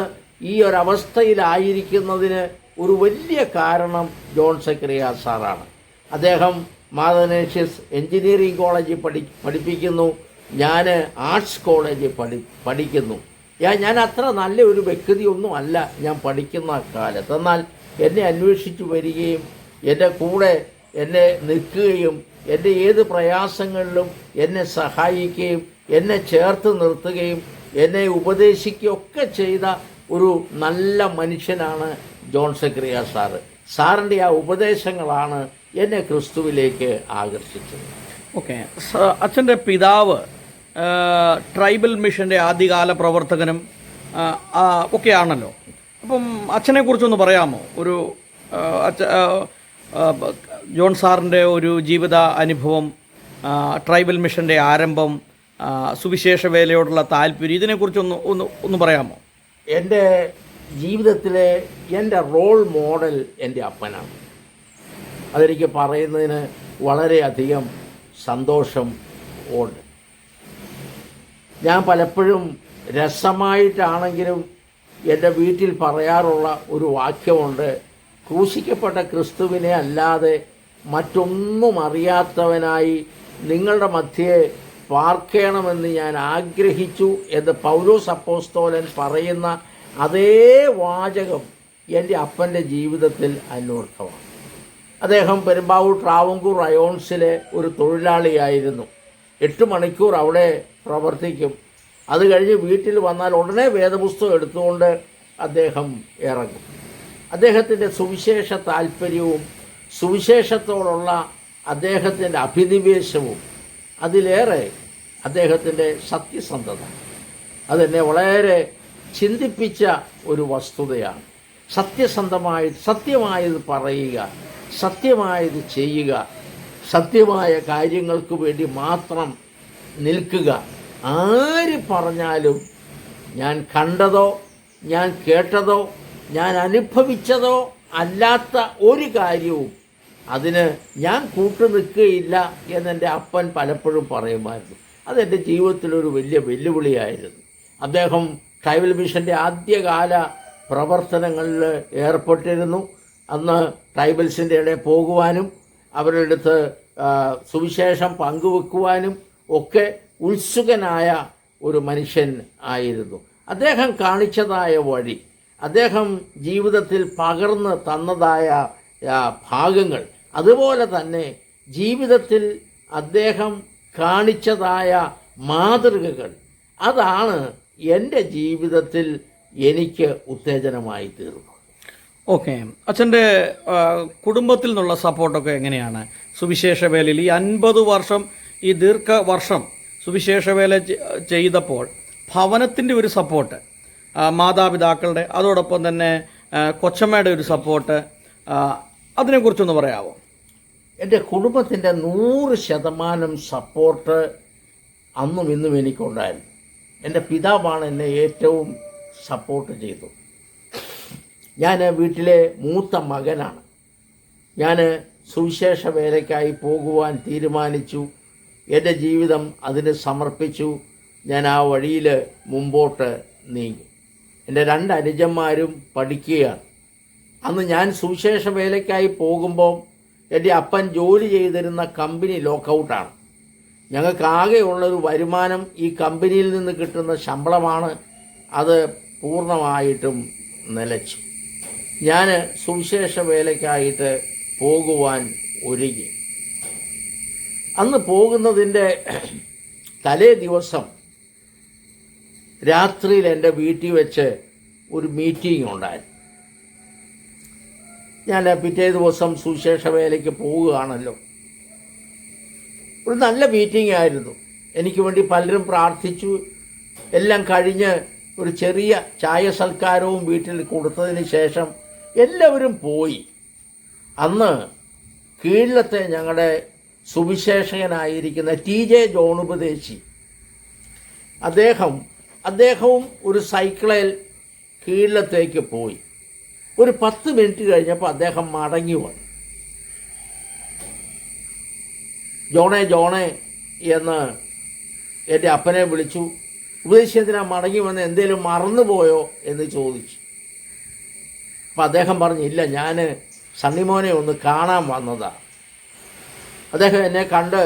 ഈ ഒരവസ്ഥയിലായിരിക്കുന്നതിന് ഒരു വലിയ കാരണം ജോൺ സക്കറിയ സാറാണ്. അദ്ദേഹം മാതനേഷ്യസ് എഞ്ചിനീയറിംഗ് കോളേജിൽ പഠിപ്പിക്കുന്നു. ഞാൻ ആർട്സ് കോളേജിൽ പഠിക്കുന്നു. ഞാൻ അത്ര നല്ല ഒരു വ്യക്തിയൊന്നും അല്ല ഞാൻ പഠിക്കുന്ന കാലത്ത്. എന്നാൽ എന്നെ അന്വേഷിച്ചു വരികയും എൻ്റെ കൂടെ എന്നെ നിൽക്കുകയും എൻ്റെ ഏത് പ്രയാസങ്ങളിലും എന്നെ സഹായിക്കുകയും എന്നെ ചേർത്ത് നിർത്തുകയും എന്നെ ഉപദേശിക്കുകയൊക്കെ ചെയ്ത ഒരു നല്ല മനുഷ്യനാണ് ജോൺ സെക്രിയ സാറ്. സാറിൻ്റെ ആ ഉപദേശങ്ങളാണ് എന്നെ ക്രിസ്തുവിലേക്ക് ആകർഷിച്ചത്. ഓക്കെ, അച്ഛൻ്റെ പിതാവ് ട്രൈബൽ മിഷൻ്റെ ആദ്യകാല പ്രവർത്തകനും ഒക്കെ ആണല്ലോ. അപ്പം അച്ഛനെക്കുറിച്ചൊന്ന് പറയാമോ? ഒരു ജോൺ സാറിൻ്റെ ഒരു ജീവിത അനുഭവം, ട്രൈബൽ മിഷൻ്റെ ആരംഭം, സുവിശേഷ വേലയോടുള്ള താല്പര്യം, ഇതിനെക്കുറിച്ചൊന്ന് പറയാമോ? എൻ്റെ ജീവിതത്തിലെ എൻ്റെ റോൾ മോഡൽ എൻ്റെ അപ്പനാണ്. അതെനിക്ക് പറയുന്നതിന് വളരെയധികം സന്തോഷം ഉണ്ട്. ഞാൻ പലപ്പോഴും രസമായിട്ടാണെങ്കിലും എൻ്റെ വീട്ടിൽ പറയാറുള്ള ഒരു വാക്യമുണ്ട്: ക്രൂശിക്കപ്പെട്ട ക്രിസ്തുവിനെ അല്ലാതെ മറ്റൊന്നും അറിയാത്തവനായി നിങ്ങളുടെ മധ്യേ പാർക്കണമെന്ന് ഞാൻ ആഗ്രഹിച്ചു എന്ന് പൗലോസ് അപ്പോസ്തലൻ പറയുന്ന അതേ വാചകം എൻ്റെ അപ്പൻ്റെ ജീവിതത്തിൽ അന്വർത്ഥമാണ്. അദ്ദേഹം പെരുമ്പാവൂർ ട്രാവൻകൂർ റയോൺസിലെ ഒരു തൊഴിലാളിയായിരുന്നു. 8 മണിക്കൂർ അവിടെ പ്രവർത്തിക്കും. അത് കഴിഞ്ഞ് വീട്ടിൽ വന്നാൽ ഉടനെ വേദപുസ്തകം എടുത്തുകൊണ്ട് അദ്ദേഹം ഇറങ്ങും. അദ്ദേഹത്തിൻ്റെ സുവിശേഷ താല്പര്യവും സുവിശേഷത്തോടുള്ള അദ്ദേഹത്തിൻ്റെ അഭിനിവേശവും അതിലേറെ അദ്ദേഹത്തിൻ്റെ സത്യസന്ധത അതെന്നെ വളരെ ചിന്തിപ്പിച്ച ഒരു വസ്തുതയാണ്. സത്യമായത് പറയുക, സത്യമായത് ചെയ്യുക, സത്യമായ കാര്യങ്ങൾക്ക് വേണ്ടി മാത്രം നിൽക്കുക. ആര് പറഞ്ഞാലും ഞാൻ കണ്ടതോ ഞാൻ കേട്ടതോ ഞാൻ അനുഭവിച്ചതോ അല്ലാത്ത ഒരു കാര്യവും അതിന് ഞാൻ കൂട്ടുനിൽക്കുകയില്ല എന്നെൻ്റെ അപ്പൻ പലപ്പോഴും പറയുമായിരുന്നു. അതെൻ്റെ ജീവിതത്തിലൊരു വലിയ വെല്ലുവിളിയായിരുന്നു. അദ്ദേഹം ട്രൈബൽ മിഷൻ്റെ ആദ്യകാല പ്രവർത്തനങ്ങളിൽ ഏർപ്പെട്ടിരുന്നു. അന്ന് ട്രൈബൽസിൻ്റെ ഇടയിൽ പോകുവാനും അവരുടെ അടുത്ത് സുവിശേഷം പങ്കുവെക്കുവാനും ഒക്കെ ഉത്സുകനായ ഒരു മനുഷ്യൻ ആയിരുന്നു. അദ്ദേഹം കാണിച്ചതായ വഴി, അദ്ദേഹം ജീവിതത്തിൽ പകർന്ന് തന്നതായ ഭാഗങ്ങൾ, അതുപോലെ തന്നെ ജീവിതത്തിൽ അദ്ദേഹം കാണിച്ചതായ മാതൃകകൾ, അതാണ് എൻ്റെ ജീവിതത്തിൽ എനിക്ക് ഉത്തേജനമായി തീർന്നു. ഓക്കെ, അച്ഛൻ്റെ കുടുംബത്തിൽ നിന്നുള്ള സപ്പോർട്ടൊക്കെ എങ്ങനെയാണ്? സുവിശേഷ വേലയിൽ ഈ 50 വർഷം, ഈ ദീർഘവർഷം സുവിശേഷ വേല ചെയ്തപ്പോൾ ഭവനത്തിൻ്റെ ഒരു സപ്പോർട്ട്, മാതാപിതാക്കളുടെ, അതോടൊപ്പം തന്നെ കൊച്ചമ്മയുടെ ഒരു സപ്പോർട്ട്, അതിനെക്കുറിച്ചൊന്ന് പറയാമോ? എൻ്റെ കുടുംബത്തിൻ്റെ 100% സപ്പോർട്ട് അന്നും ഇന്നും എനിക്കുണ്ടായിരുന്നു. എൻ്റെ പിതാവാണ് എന്നെ ഏറ്റവും സപ്പോർട്ട് ചെയ്തത്. ഞാൻ വീട്ടിലെ മൂത്ത മകനാണ്. ഞാൻ സുവിശേഷ വേലയ്ക്കായി പോകുവാൻ തീരുമാനിച്ചു. എൻ്റെ ജീവിതം അതിന് സമർപ്പിച്ചു. ഞാൻ ആ വഴിയിൽ മുമ്പോട്ട് നീങ്ങി. എൻ്റെ 2 അനുജന്മാരും പഠിക്കുകയാണ്. അന്ന് ഞാൻ സുവിശേഷ വേലയ്ക്കായി പോകുമ്പോൾ എൻ്റെ അപ്പൻ ജോലി ചെയ്തിരുന്ന കമ്പനി ലോക്കൗട്ടാണ്. ഞങ്ങൾക്കാകെയുള്ളൊരു വരുമാനം ഈ കമ്പനിയിൽ നിന്ന് കിട്ടുന്ന ശമ്പളമാണ്. അത് പൂർണ്ണമായിട്ടും നിലച്ചു. ഞാൻ സുവിശേഷ വേലയ്ക്കായിട്ട് പോകുവാൻ ഒരുങ്ങി. അന്ന് പോകുന്നതിൻ്റെ തലേ ദിവസം രാത്രിയിൽ എൻ്റെ വീട്ടിൽ വെച്ച് ഒരു മീറ്റിംഗ് ഉണ്ടായിരുന്നു. ഞാൻ പിറ്റേ ദിവസം സുവിശേഷ വേലയ്ക്ക് പോവുകയാണല്ലോ. ഒരു നല്ല മീറ്റിംഗ് ആയിരുന്നു. എനിക്ക് വേണ്ടി പലരും പ്രാർത്ഥിച്ചു. എല്ലാം കഴിഞ്ഞ് ഒരു ചെറിയ ചായ സൽക്കാരവും വീട്ടിൽ കൊടുത്തതിന് ശേഷം എല്ലാവരും പോയി. അന്ന് കീഴിലത്തെ ഞങ്ങളുടെ സുവിശേഷകനായിരിക്കുന്ന TJ ജോൺ ഉപദേശി, അദ്ദേഹവും ഒരു സൈക്കിളിൽ കീഴിലത്തേക്ക് പോയി. ഒരു 10 മിനിറ്റ് കഴിഞ്ഞപ്പോൾ അദ്ദേഹം മടങ്ങി വന്നു. ജോണേ എന്ന് എൻ്റെ അപ്പനെ വിളിച്ചു. ഉപദേശിച്ചതിനാ മടങ്ങി വന്ന് എന്തേലും മറന്നുപോയോ എന്ന് ചോദിച്ചു. അപ്പം അദ്ദേഹം പറഞ്ഞു, ഇല്ല, ഞാൻ സണ്ണിമോനെ ഒന്ന് കാണാൻ വന്നതാ. അദ്ദേഹം എന്നെ കണ്ട്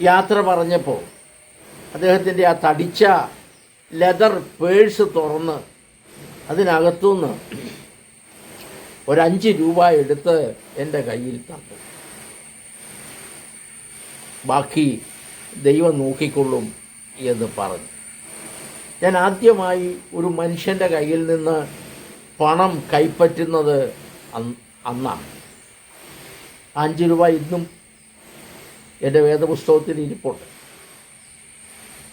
യാത്ര പറഞ്ഞപ്പോൾ അദ്ദേഹത്തിൻ്റെ ആ തടിച്ച ലെതർ പേഴ്സ് തുറന്ന് അതിനകത്തുനിന്ന് ഒരു 5 രൂപ എടുത്ത് എൻ്റെ കയ്യിൽ തന്നു. ബാക്കി ദൈവം നോക്കിക്കൊള്ളും എന്ന് പറഞ്ഞു. ഞാൻ ആദ്യമായി ഒരു മനുഷ്യൻ്റെ കയ്യിൽ നിന്ന് പണം കൈപ്പറ്റുന്നത് അന്നാണ്. 5 രൂപ ഇന്നും എൻ്റെ വേദപുസ്തകത്തിൽ ഇരിപ്പുണ്ട്.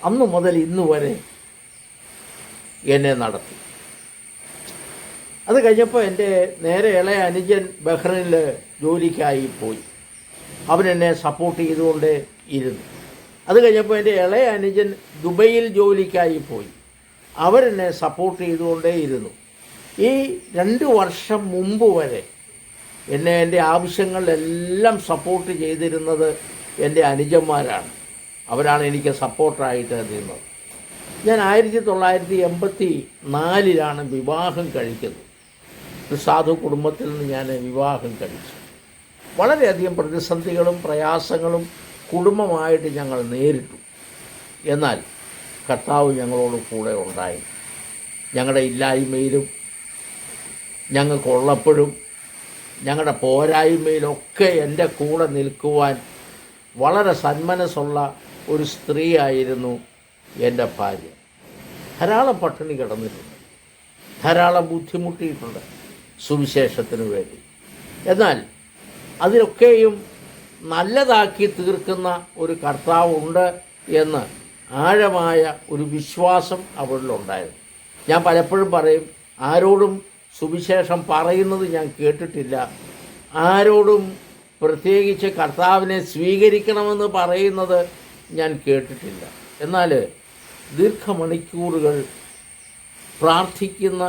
അന്നു മുതൽ ഇന്നു വരെ എന്നെ നടത്തി. അത് കഴിഞ്ഞപ്പോൾ എൻ്റെ നേരെ ഇളയ അനുജൻ ബഹ്റൈനിൽ ജോലിക്കായി പോയി. അവനെന്നെ സപ്പോർട്ട് ചെയ്തുകൊണ്ട് ഇരുന്നു. അത് കഴിഞ്ഞപ്പോൾ എൻ്റെ ഇളയ അനുജൻ ദുബൈയിൽ ജോലിക്കായി പോയി. അവരെന്നെ സപ്പോർട്ട് ചെയ്തുകൊണ്ടേ ഇരുന്നു. ഈ 2 വർഷം മുമ്പ് വരെ എന്നെ എൻ്റെ ആവശ്യങ്ങളിലെല്ലാം സപ്പോർട്ട് ചെയ്തിരുന്നത് എൻ്റെ അനുജന്മാരാണ്. അവരാണ് എനിക്ക് സപ്പോർട്ടായിട്ട് നിന്നത്. ഞാൻ 1984 വിവാഹം കഴിക്കുന്നത്. ഒരു സാധു കുടുംബത്തിൽ നിന്ന് ഞാൻ വിവാഹം കഴിച്ചു. വളരെയധികം പ്രതിസന്ധികളും പ്രയാസങ്ങളും കുടുംബമായിട്ട് ഞങ്ങൾ നേരിട്ടു. എന്നാൽ കർത്താവ് ഞങ്ങളോട് കൂടെ ഉണ്ടായി. ഞങ്ങളുടെ ഇല്ലായ്മയിലും ഞങ്ങൾക്കുള്ളപ്പോഴും ഞങ്ങളുടെ പോരായ്മയിലൊക്കെ എൻ്റെ കൂടെ നിൽക്കുവാൻ വളരെ സന്മനസ്സുള്ള ഒരു സ്ത്രീയായിരുന്നു എൻ്റെ ഭാര്യ. ധാരാളം പട്ടിണി കിടന്നിട്ടുണ്ട്, ധാരാളം ബുദ്ധിമുട്ടിയിട്ടുണ്ട് സുവിശേഷത്തിന് വേണ്ടി. എന്നാൽ അതിലൊക്കെയും നല്ലതാക്കി തീർക്കുന്ന ഒരു കർത്താവുണ്ട് എന്ന് ആഴമായ ഒരു വിശ്വാസം അവളിലുണ്ടായിരുന്നു. ഞാൻ പലപ്പോഴും പറയും, ആരോടും സുവിശേഷം പറയുന്നത് ഞാൻ കേട്ടിട്ടില്ല, ആരോടും പ്രത്യേകിച്ച് കർത്താവിനെ സ്വീകരിക്കണമെന്ന് പറയുന്നത് ഞാൻ കേട്ടിട്ടില്ല. എന്നാൽ ദീർഘമണിക്കൂറുകൾ പ്രാർത്ഥിക്കുന്ന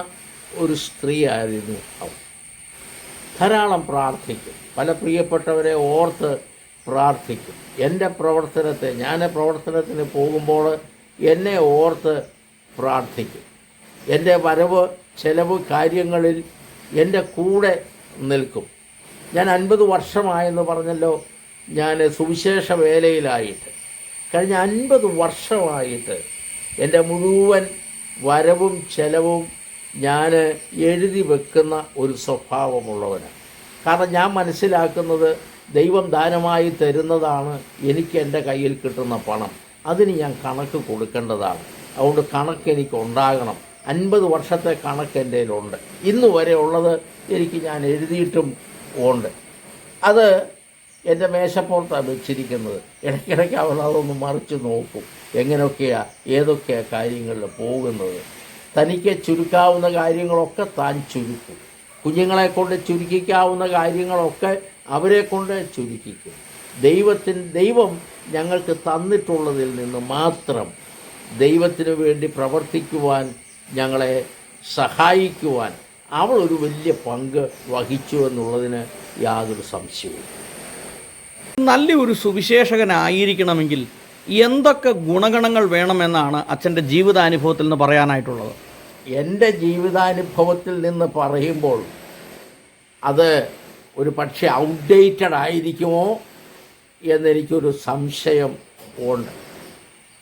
ഒരു സ്ത്രീയായിരുന്നു അവൾ. ധാരാളം പ്രാർത്ഥിക്കും, പല പ്രിയപ്പെട്ടവരെ ഓർത്ത് പ്രാർത്ഥിക്കും. എൻ്റെ പ്രവർത്തനത്തെ, ഞാൻ പ്രവർത്തനത്തിന് പോകുമ്പോൾ എന്നെ ഓർത്ത് പ്രാർത്ഥിക്കും. എൻ്റെ വരവ് ചെലവ് കാര്യങ്ങളിൽ എൻ്റെ കൂടെ നിൽക്കും. ഞാൻ 50 വർഷമായെന്ന് പറഞ്ഞല്ലോ ഞാൻ സുവിശേഷ വേലയിലായിട്ട്. കഴിഞ്ഞ 50 വർഷമായിട്ട് എൻ്റെ മുഴുവൻ വരവും ചെലവും ഞാൻ എഴുതി വെക്കുന്ന ഒരു സ്വഭാവമുള്ളവനാണ്. കാരണം ഞാൻ മനസ്സിലാക്കുന്നത് ദൈവം ദാനമായി തരുന്നതാണ് എനിക്ക് എൻ്റെ കയ്യിൽ കിട്ടുന്ന പണം. അതിന് ഞാൻ കണക്ക് കൊടുക്കേണ്ടതാണ്. അതുകൊണ്ട് കണക്ക് എനിക്ക് ഉണ്ടാകണം. 50 വർഷത്തെ കണക്ക് എൻ്റെ കയ്യിലുണ്ട്. ഇന്ന് വരെ ഉള്ളത് എനിക്ക് ഞാൻ എഴുതിയിട്ടും ഉണ്ട്. അത് എൻ്റെ മേശപ്പുറത്താണ് വെച്ചിരിക്കുന്നത്. ഇടയ്ക്കിടയ്ക്ക് അവൾ അതൊന്ന് മറിച്ച് നോക്കും, എങ്ങനെയൊക്കെയാണ് ഏതൊക്കെയാണ് കാര്യങ്ങളിൽ പോകുന്നത്. തനിക്ക് ചുരുക്കാവുന്ന കാര്യങ്ങളൊക്കെ താൻ ചുരുക്കും. കുഞ്ഞുങ്ങളെ കൊണ്ട് ചുരുക്കിക്കാവുന്ന കാര്യങ്ങളൊക്കെ അവരെ കൊണ്ട് ചുരുക്കിക്കും. ദൈവം ഞങ്ങൾക്ക് തന്നിട്ടുള്ളതിൽ നിന്ന് മാത്രം ദൈവത്തിന് വേണ്ടി പ്രവർത്തിക്കുവാൻ, ഞങ്ങളെ സഹായിക്കുവാൻ അവൾ ഒരു വലിയ പങ്ക് വഹിച്ചു എന്നുള്ളതിന് യാതൊരു സംശയവും. നല്ലൊരു സുവിശേഷകനായിരിക്കണമെങ്കിൽ എന്തൊക്കെ ഗുണഗണങ്ങൾ വേണമെന്നാണ് അച്ഛൻ്റെ ജീവിതാനുഭവത്തിൽ നിന്ന് പറയാനായിട്ടുള്ളത്? എൻ്റെ ജീവിതാനുഭവത്തിൽ നിന്ന് പറയുമ്പോൾ അത് ഒരു പക്ഷേ ഔട്ട്ഡേറ്റഡ് ആയിരിക്കുമോ എന്നെനിക്കൊരു സംശയം ഉണ്ട്.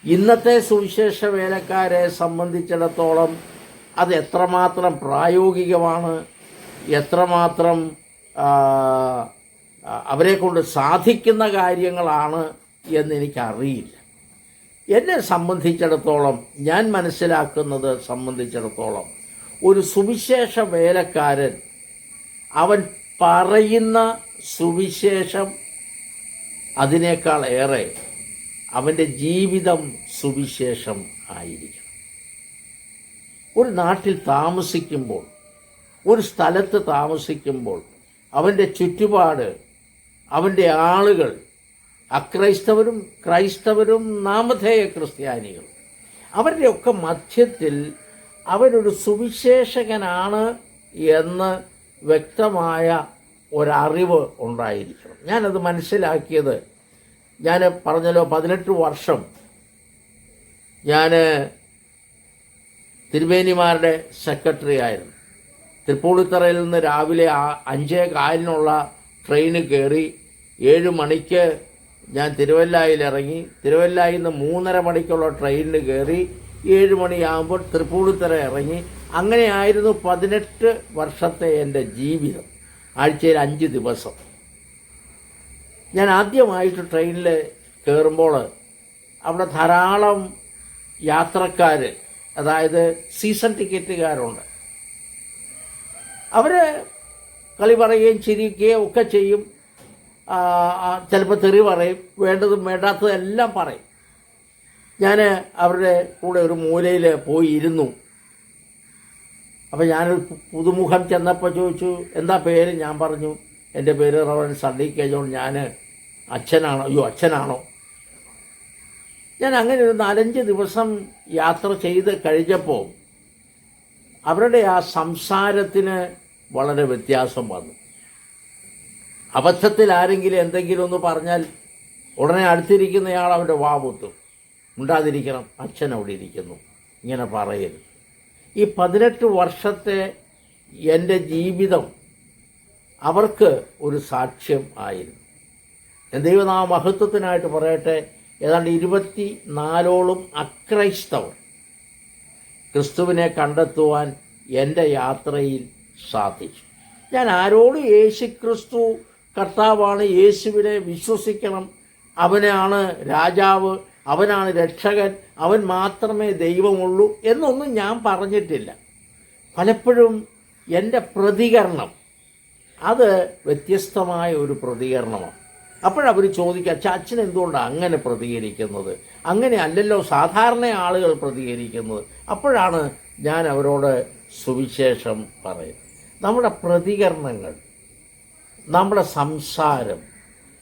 ഇന്നത്തെ സുവിശേഷ വേലക്കാരെ സംബന്ധിച്ചിടത്തോളം അത് എത്രമാത്രം പ്രായോഗികമാണ്, എത്രമാത്രം അവരെ കൊണ്ട് സാധിക്കുന്ന കാര്യങ്ങളാണ് എന്നെനിക്കറിയില്ല. എന്നെ സംബന്ധിച്ചിടത്തോളം, ഞാൻ മനസ്സിലാക്കുന്നത് സംബന്ധിച്ചിടത്തോളം, ഒരു സുവിശേഷ വേലക്കാരൻ അവൻ പറയുന്ന സുവിശേഷം അതിനേക്കാൾ ഏറെ അവൻ്റെ ജീവിതം സുവിശേഷം ആയിരിക്കണം. ഒരു നാട്ടിൽ താമസിക്കുമ്പോൾ, ഒരു സ്ഥലത്ത് താമസിക്കുമ്പോൾ അവൻ്റെ ചുറ്റുപാട്, അവൻ്റെ ആളുകൾ, അക്രൈസ്തവരും ക്രൈസ്തവരും നാമധേയ ക്രിസ്ത്യാനികളും, അവരുടെയൊക്കെ മധ്യത്തിൽ അവരൊരു സുവിശേഷകനാണ് എന്ന് വ്യക്തമായ ഒരറിവ് ഉണ്ടായിരിക്കണം. ഞാനത് മനസ്സിലാക്കിയത്, ഞാൻ പറഞ്ഞല്ലോ 18 വർഷം ഞാൻ തിരുമേനിമാരുടെ സെക്രട്ടറി ആയിരുന്നു. തൃപ്പൂണിത്തറയിൽ നിന്ന് രാവിലെ 5:15 ട്രെയിന് കയറി 7 മണിക്ക് ഞാൻ തിരുവല്ലായിൽ ഇറങ്ങി. തിരുവല്ലായിൽ നിന്ന് 3:30 മണിക്കുള്ള ട്രെയിനിന് കയറി 7 മണിയാകുമ്പോൾ തൃപ്പൂണിത്തറ ഇറങ്ങി. അങ്ങനെയായിരുന്നു 18 വർഷത്തെ എൻ്റെ ജീവിതം. ആഴ്ചയിൽ 5 ദിവസം. ഞാൻ ആദ്യമായിട്ട് ട്രെയിനിൽ കയറുമ്പോൾ അവിടെ ധാരാളം യാത്രക്കാർ, അതായത് സീസൺ ടിക്കറ്റുകാരുണ്ട്. അവർ കളി പറയുകയും ചിരിക്കുകയും ഒക്കെ ചെയ്യും. ചിലപ്പോൾ തെറി പറയും, വേണ്ടതും വേണ്ടാത്തതും എല്ലാം പറയും. ഞാൻ അവരുടെ കൂടെ ഒരു മൂലയിൽ പോയി ഇരുന്നു. അപ്പോൾ ഞാനൊരു പുതുമുഖം ചെന്നപ്പോൾ ചോദിച്ചു, എന്താ പേര്? ഞാൻ പറഞ്ഞു, എൻ്റെ പേര് റവൻ സണ്ണി കെ ജോൺ, ഞാൻ അച്ഛനാണോ? അയ്യോ, അച്ഛനാണോ? ഞാൻ അങ്ങനെ ഒരു 4-5 ദിവസം യാത്ര ചെയ്ത് കഴിഞ്ഞപ്പോൾ അവരുടെ ആ സംസാരത്തിന് വളരെ വ്യത്യാസം വന്നു. അബദ്ധത്തിൽ ആരെങ്കിലും എന്തെങ്കിലും ഒന്ന് പറഞ്ഞാൽ ഉടനെ അടുത്തിരിക്കുന്നയാൾ അവൻ്റെ വാവുത്തും, ഉണ്ടാതിരിക്കണം, അച്ഛൻ അവിടെ ഇരിക്കുന്നു, ഇങ്ങനെ പറയരുത്. ഈ 18 വർഷത്തെ എൻ്റെ ജീവിതം അവർക്ക് ഒരു സാക്ഷ്യം ആയിരുന്നു. ദൈവം ആ മഹത്വത്തിനായിട്ട് പറയട്ടെ, ഏതാണ്ട് 24ഓളം അക്രൈസ്തവർ ക്രിസ്തുവിനെ കണ്ടെത്തുവാൻ എൻ്റെ യാത്രയിൽ സാധിച്ചു. ഞാൻ ആരോട് യേശു ക്രിസ്തു കർത്താവാണ്, യേശുവിനെ വിശ്വസിക്കണം, അവനാണ് രാജാവ്, അവനാണ് രക്ഷകൻ, അവൻ മാത്രമേ ദൈവമുള്ളൂ എന്നൊന്നും ഞാൻ പറഞ്ഞിട്ടില്ല. പലപ്പോഴും എൻ്റെ പ്രതികരണം അത് വ്യത്യസ്തമായ ഒരു പ്രതികരണമാണ്. അപ്പോഴവർ ചോദിക്കുക, അച്ഛൻ എന്തുകൊണ്ടാണ് അങ്ങനെ പ്രതികരിക്കുന്നത്? അങ്ങനെ അല്ലല്ലോ സാധാരണ ആളുകൾ പ്രതികരിക്കുന്നത്. അപ്പോഴാണ് ഞാൻ അവരോട് സുവിശേഷം പറയുന്നത്. നമ്മുടെ പ്രതികരണങ്ങൾ, നമ്മുടെ സംസാരം,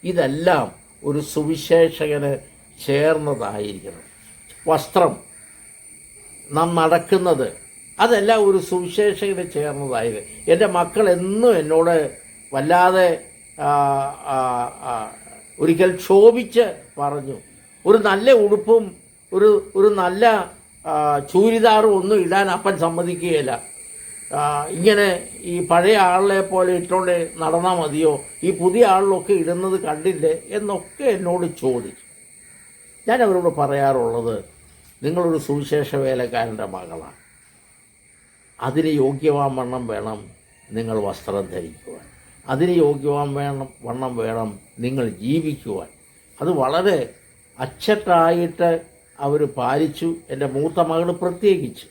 ഇതെല്ലാം ഒരു സുവിശേഷകന് ചേർന്നതായിരിക്കണം. വസ്ത്രം, നാം നടക്കുന്നത്, അതെല്ലാം ഒരു സുവിശേഷകന് ചേർന്നതായിരുന്നു. എൻ്റെ മക്കൾ എന്നും എന്നോട് വല്ലാതെ ഒരിക്കൽ ക്ഷോഭിച്ച് പറഞ്ഞു, ഒരു നല്ല ഉടുപ്പും ഒരു നല്ല ചൂരിദാറും ഒന്നും ഇടാൻ അപ്പൻ സമ്മതിക്കുകയില്ല, ഇങ്ങനെ ഈ പഴയ ആളിനെ പോലെ ഇട്ടുകൊണ്ട് നടന്നാൽ മതിയോ, ഈ പുതിയ ആളിലൊക്കെ ഇടുന്നത് കണ്ടില്ലേ എന്നൊക്കെ എന്നോട് ചോദിച്ചു. ഞാൻ അവരോട് പറയാറുള്ളത്, നിങ്ങളൊരു സുവിശേഷ വേലക്കാരൻ്റെ മകളാണ്, അതിന് യോഗ്യമാവണ്ണം വേണം നിങ്ങൾ വസ്ത്രം ധരിക്കുവാൻ, അതിന് യോഗ്യമാവണ്ണം വേണം നിങ്ങൾ ജീവിക്കുവാൻ. അത് വളരെ അച്ചട്ടായിട്ട് അവർ പാലിച്ചു. എൻ്റെ മൂത്ത മകൾ പ്രത്യേകിച്ച്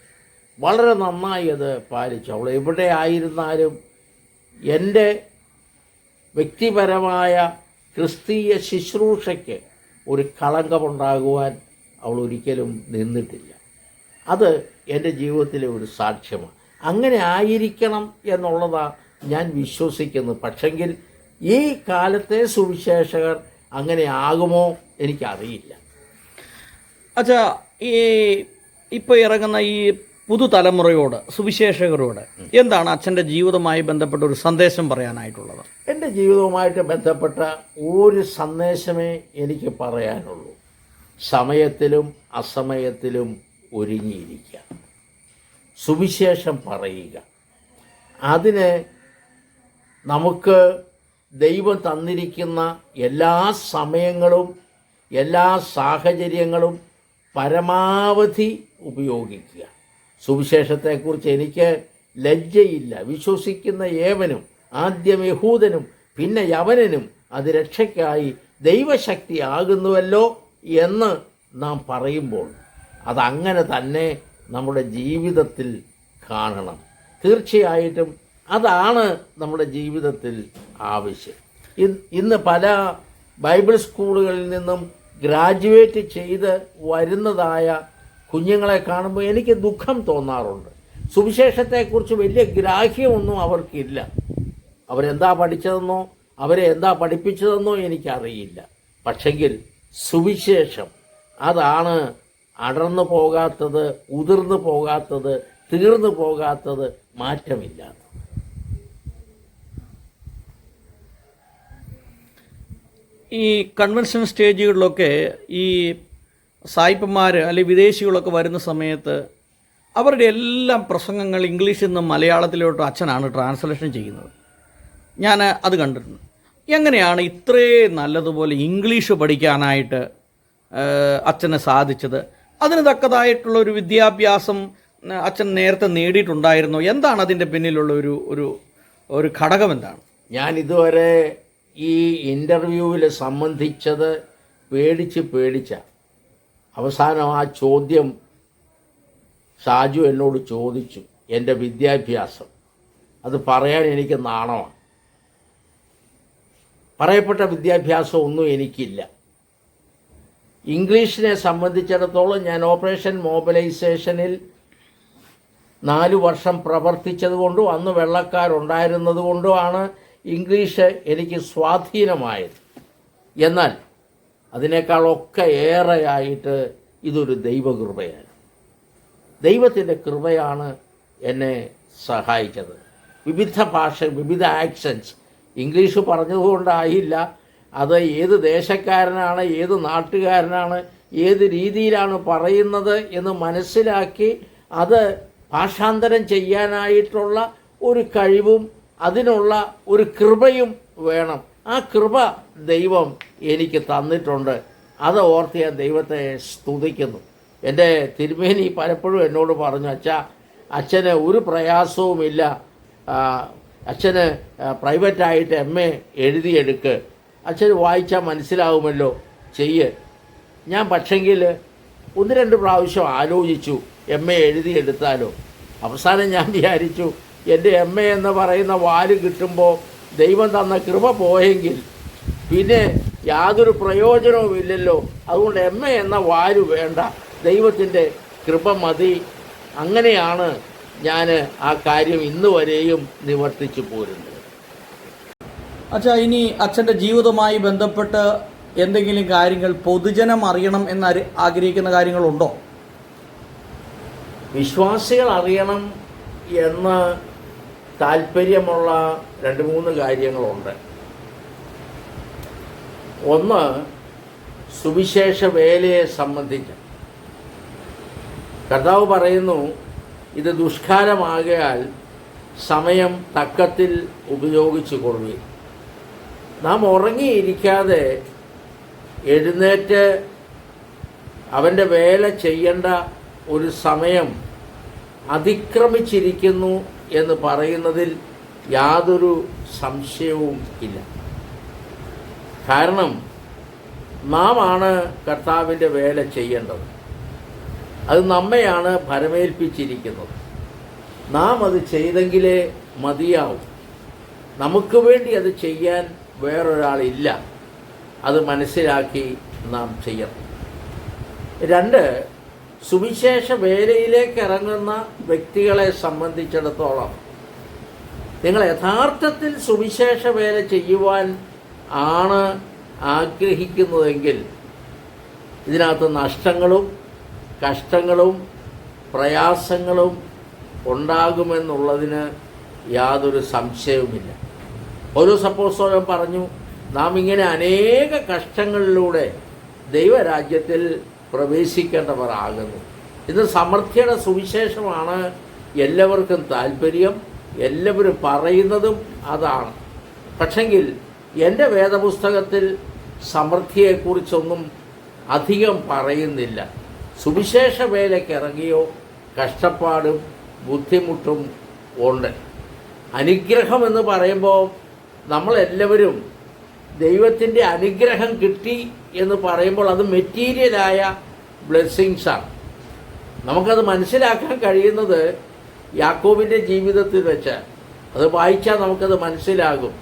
വളരെ നന്നായി അത് പാലിച്ചു. അവൾ എവിടെ ആയിരുന്നാലും എൻ്റെ വ്യക്തിപരമായ ക്രിസ്തീയ ശുശ്രൂഷയ്ക്ക് ഒരു കളങ്കമുണ്ടാകുവാൻ അവൾ ഒരിക്കലും നിന്നിട്ടില്ല. അത് എൻ്റെ ജീവിതത്തിലെ ഒരു സാക്ഷ്യമാണ്. അങ്ങനെ ആയിരിക്കണം എന്നുള്ളതാണ് ഞാൻ വിശ്വസിക്കുന്നത്. പക്ഷെങ്കിൽ ഈ കാലത്തെ സുവിശേഷകർ അങ്ങനെ ആകുമോ എനിക്കറിയില്ല. അച്ഛാ, ഈ ഇപ്പോൾ ഇറങ്ങുന്ന ഈ പുതുതലമുറയോട്, സുവിശേഷകരോട് എന്താണ് അച്ഛൻ്റെ ജീവിതവുമായി ബന്ധപ്പെട്ട ഒരു സന്ദേശം പറയാനായിട്ടുള്ളത്? എൻ്റെ ജീവിതവുമായിട്ട് ബന്ധപ്പെട്ട ഒരു സന്ദേശമേ എനിക്ക് പറയാനുള്ളൂ. സമയത്തിലും അസമയത്തിലും ഒരുങ്ങിയിരിക്കുക, സുവിശേഷം പറയുക. അതിന് നമുക്ക് ദൈവം തന്നിരിക്കുന്ന എല്ലാ സമയങ്ങളും എല്ലാ സാഹചര്യങ്ങളും പരമാവധി ഉപയോഗിക്കുക. സുവിശേഷത്തെക്കുറിച്ച് എനിക്ക് ലജ്ജയില്ല. വിശ്വസിക്കുന്ന ഏവനും, ആദ്യം യഹൂദനും പിന്നെ യവനനും അത് രക്ഷയ്ക്കായി ദൈവശക്തി ആകുന്നുവല്ലോ എന്ന് നാം പറയുമ്പോൾ അതങ്ങനെ തന്നെ നമ്മുടെ ജീവിതത്തിൽ കാണണം. തീർച്ചയായിട്ടും അതാണ് നമ്മുടെ ജീവിതത്തിൽ ആവശ്യം. ഇന്ന് പല ബൈബിൾ സ്കൂളുകളിൽ നിന്നും ഗ്രാജുവേറ്റ് ചെയ്ത് വരുന്നതായ കുഞ്ഞുങ്ങളെ കാണുമ്പോൾ എനിക്ക് ദുഃഖം തോന്നാറുണ്ട്. സുവിശേഷത്തെക്കുറിച്ച് വലിയ ഗ്രാഹ്യമൊന്നും അവർക്കില്ല. അവരെന്താ പഠിച്ചതെന്നോ അവരെ എന്താ പഠിപ്പിച്ചതെന്നോ എനിക്കറിയില്ല. പക്ഷെങ്കിൽ സുവിശേഷം അതാണ് അടർന്നു പോകാത്തത്, ഉതിർന്നു പോകാത്തത്, തീർന്നു പോകാത്തത്, മാറ്റമില്ലാത്തത്. ഈ കൺവെൻഷൻ സ്റ്റേജുകളിലൊക്കെ ഈ സായിപ്പന്മാർ അല്ലെങ്കിൽ വിദേശികളൊക്കെ വരുന്ന സമയത്ത് അവരുടെ എല്ലാം പ്രസംഗങ്ങൾ ഇംഗ്ലീഷിൽ നിന്നും മലയാളത്തിലോട്ട് അച്ഛനാണ് ട്രാൻസ്ലേഷൻ ചെയ്യുന്നത്. ഞാൻ അത് കണ്ടിട്ടുണ്ട്. എങ്ങനെയാണ് ഇത്രയും നല്ലതുപോലെ ഇംഗ്ലീഷ് പഠിക്കാനായിട്ട് അച്ഛന് സാധിച്ചത്? അതിന് തക്കതായിട്ടുള്ളൊരു വിദ്യാഭ്യാസം അച്ഛൻ നേരത്തെ നേടിയിട്ടുണ്ടായിരുന്നോ? എന്താണ് അതിൻ്റെ പിന്നിലുള്ള ഒരു ഘടകം എന്താണ്? ഞാൻ ഇതുവരെ ഈ ഇൻ്റർവ്യൂവിൽ സംബന്ധിച്ചത് പേടിച്ച അവസാനം ആ ചോദ്യം ഷാജു എന്നോട് ചോദിച്ചു. എൻ്റെ വിദ്യാഭ്യാസം അത് പറയാൻ എനിക്ക് നാണമാണ്. പറയപ്പെട്ട വിദ്യാഭ്യാസം ഒന്നും എനിക്കില്ല. ഇംഗ്ലീഷിനെ സംബന്ധിച്ചിടത്തോളം ഞാൻ ഓപ്പറേഷൻ മൊബിലൈസേഷനിൽ 4 വർഷം പ്രവർത്തിച്ചതുകൊണ്ടും അന്ന് വെള്ളക്കാരുണ്ടായിരുന്നത് കൊണ്ടുമാണ് ഇംഗ്ലീഷ് എനിക്ക് സ്വാധീനമായത്. എന്നാൽ അതിനേക്കാളൊക്കെ ഏറെയായിട്ട് ഇതൊരു ദൈവകൃപയാണ്. ദൈവത്തിൻ്റെ കൃപയാണ് എന്നെ സഹായിച്ചത്. വിവിധ ഭാഷ, വിവിധ ആക്സൻസ്, ഇംഗ്ലീഷ് പറഞ്ഞതുകൊണ്ടായില്ല, അത് ഏത് ദേശക്കാരനാണ്, ഏത് നാട്ടുകാരനാണ്, ഏത് രീതിയിലാണ് പറയുന്നത് എന്ന് മനസ്സിലാക്കി അത് ഭാഷാന്തരം ചെയ്യാനായിട്ടുള്ള ഒരു കഴിവും അതിനുള്ള ഒരു കൃപയും വേണം. ആ കൃപ ദൈവം എനിക്ക് തന്നിട്ടുണ്ട്. അത് ഓർത്ത് ഞാൻ ദൈവത്തെ സ്തുതിക്കുന്നു. എൻ്റെ തിരുമേനി പലപ്പോഴും എന്നോട് പറഞ്ഞു, അച്ഛന് ഒരു പ്രയാസവുമില്ല, അച്ഛന് പ്രൈവറ്റായിട്ട് MA എഴുതിയെടുക്ക്, അച്ഛന് വായിച്ചാൽ മനസ്സിലാവുമല്ലോ, ചെയ്യ്. ഞാൻ പക്ഷെങ്കിൽ 1-2 പ്രാവശ്യം ആലോചിച്ചു MA എഴുതിയെടുത്താലോ. അവസാനം ഞാൻ വിചാരിച്ചു, എൻ്റെ MA എന്ന് പറയുന്ന വാല് കിട്ടുമ്പോൾ ദൈവം തന്ന കൃപ പോയെങ്കിൽ പിന്നെ യാതൊരു പ്രയോജനവുമില്ലല്ലോ. അതുകൊണ്ട് MA എന്ന വാല് വേണ്ട, ദൈവത്തിൻ്റെ കൃപ മതി. അങ്ങനെയാണ് ഞാൻ ആ കാര്യം ഇന്ന് വരെയും നിവർത്തിച്ചു പോരുന്നത്. അച്ഛാ, ഇനി അച്ഛൻ്റെ ജീവിതവുമായി ബന്ധപ്പെട്ട് എന്തെങ്കിലും കാര്യങ്ങൾ പൊതുജനം അറിയണം എന്ന് ആഗ്രഹിക്കുന്ന കാര്യങ്ങളുണ്ടോ? വിശ്വാസികൾ അറിയണം എന്ന് താല്പര്യമുള്ള 2-3 കാര്യങ്ങളുണ്ട്. ഒന്ന്, സുവിശേഷ വേലയെ സംബന്ധിച്ച് കർത്താവ് പറയുന്നു, ഇത് ദുഷ്കാലമാകയാൽ സമയം തക്കത്തിൽ ഉപയോഗിച്ചു കൊള്ളുക. നാം ഉറങ്ങിയിരിക്കാതെ എഴുന്നേറ്റ് അവൻ്റെ വേല ചെയ്യേണ്ട ഒരു സമയം അതിക്രമിച്ചിരിക്കുന്നു എന്ന് പറയുന്നതിൽ യാതൊരു സംശയവും ഇല്ല. കാരണം നാം ആണ് കർത്താവിൻ്റെ വേല ചെയ്യേണ്ടത്. അത് നമ്മെയാണ് ഭരമേൽപ്പിച്ചിരിക്കുന്നത്. നാം അത് ചെയ്തെങ്കിലേ മതിയാവും. നമുക്ക് വേണ്ടി അത് ചെയ്യാൻ വേറൊരാളില്ല. അത് മനസ്സിലാക്കി നാം ചെയ്യണം. 2, സുവിശേഷ വേലയിലേക്ക് ഇറങ്ങുന്ന വ്യക്തികളെ സംബന്ധിച്ചിടത്തോളം നിങ്ങൾ യഥാർത്ഥത്തിൽ സുവിശേഷ വേല ചെയ്യുവാൻ ആണ് ആഗ്രഹിക്കുന്നതെങ്കിൽ ഇതിനകത്ത് നഷ്ടങ്ങളും കഷ്ടങ്ങളും പ്രയാസങ്ങളും ഉണ്ടാകുമെന്നുള്ളതിന് യാതൊരു സംശയവുമില്ല. പൗലോസ് അപ്പോസ്തലൻ പറഞ്ഞു, നാം ഇങ്ങനെ അനേക കഷ്ടങ്ങളിലൂടെ ദൈവരാജ്യത്തിൽ പ്രവേശിക്കേണ്ടവർ ആകുന്നു. ഇത് സമൃദ്ധിയുടെ സുവിശേഷമാണ്. എല്ലാവർക്കും താല്പര്യം, എല്ലാവരും പറയുന്നതും അതാണ്. പക്ഷെങ്കിൽ എൻ്റെ വേദപുസ്തകത്തിൽ സമൃദ്ധിയെക്കുറിച്ചൊന്നും അധികം പറയുന്നില്ല. സുവിശേഷ വേലയ്ക്ക് ഇറങ്ങിയോ കഷ്ടപ്പാടും ബുദ്ധിമുട്ടും ഉണ്ട്. അനുഗ്രഹം എന്ന് പറയുമ്പോൾ നമ്മളെല്ലാവരും ദൈവത്തിൻ്റെ അനുഗ്രഹം കിട്ടി എന്ന് പറയുമ്പോൾ അത് മെറ്റീരിയലായ ബ്ലെസ്സിങ്സാണ്. നമുക്കത് മനസ്സിലാക്കാൻ കഴിയുന്നത് യാക്കോബിൻ്റെ ജീവിതത്തിൽ വെച്ച്. അത് വായിച്ചാൽ നമുക്കത് മനസ്സിലാകും.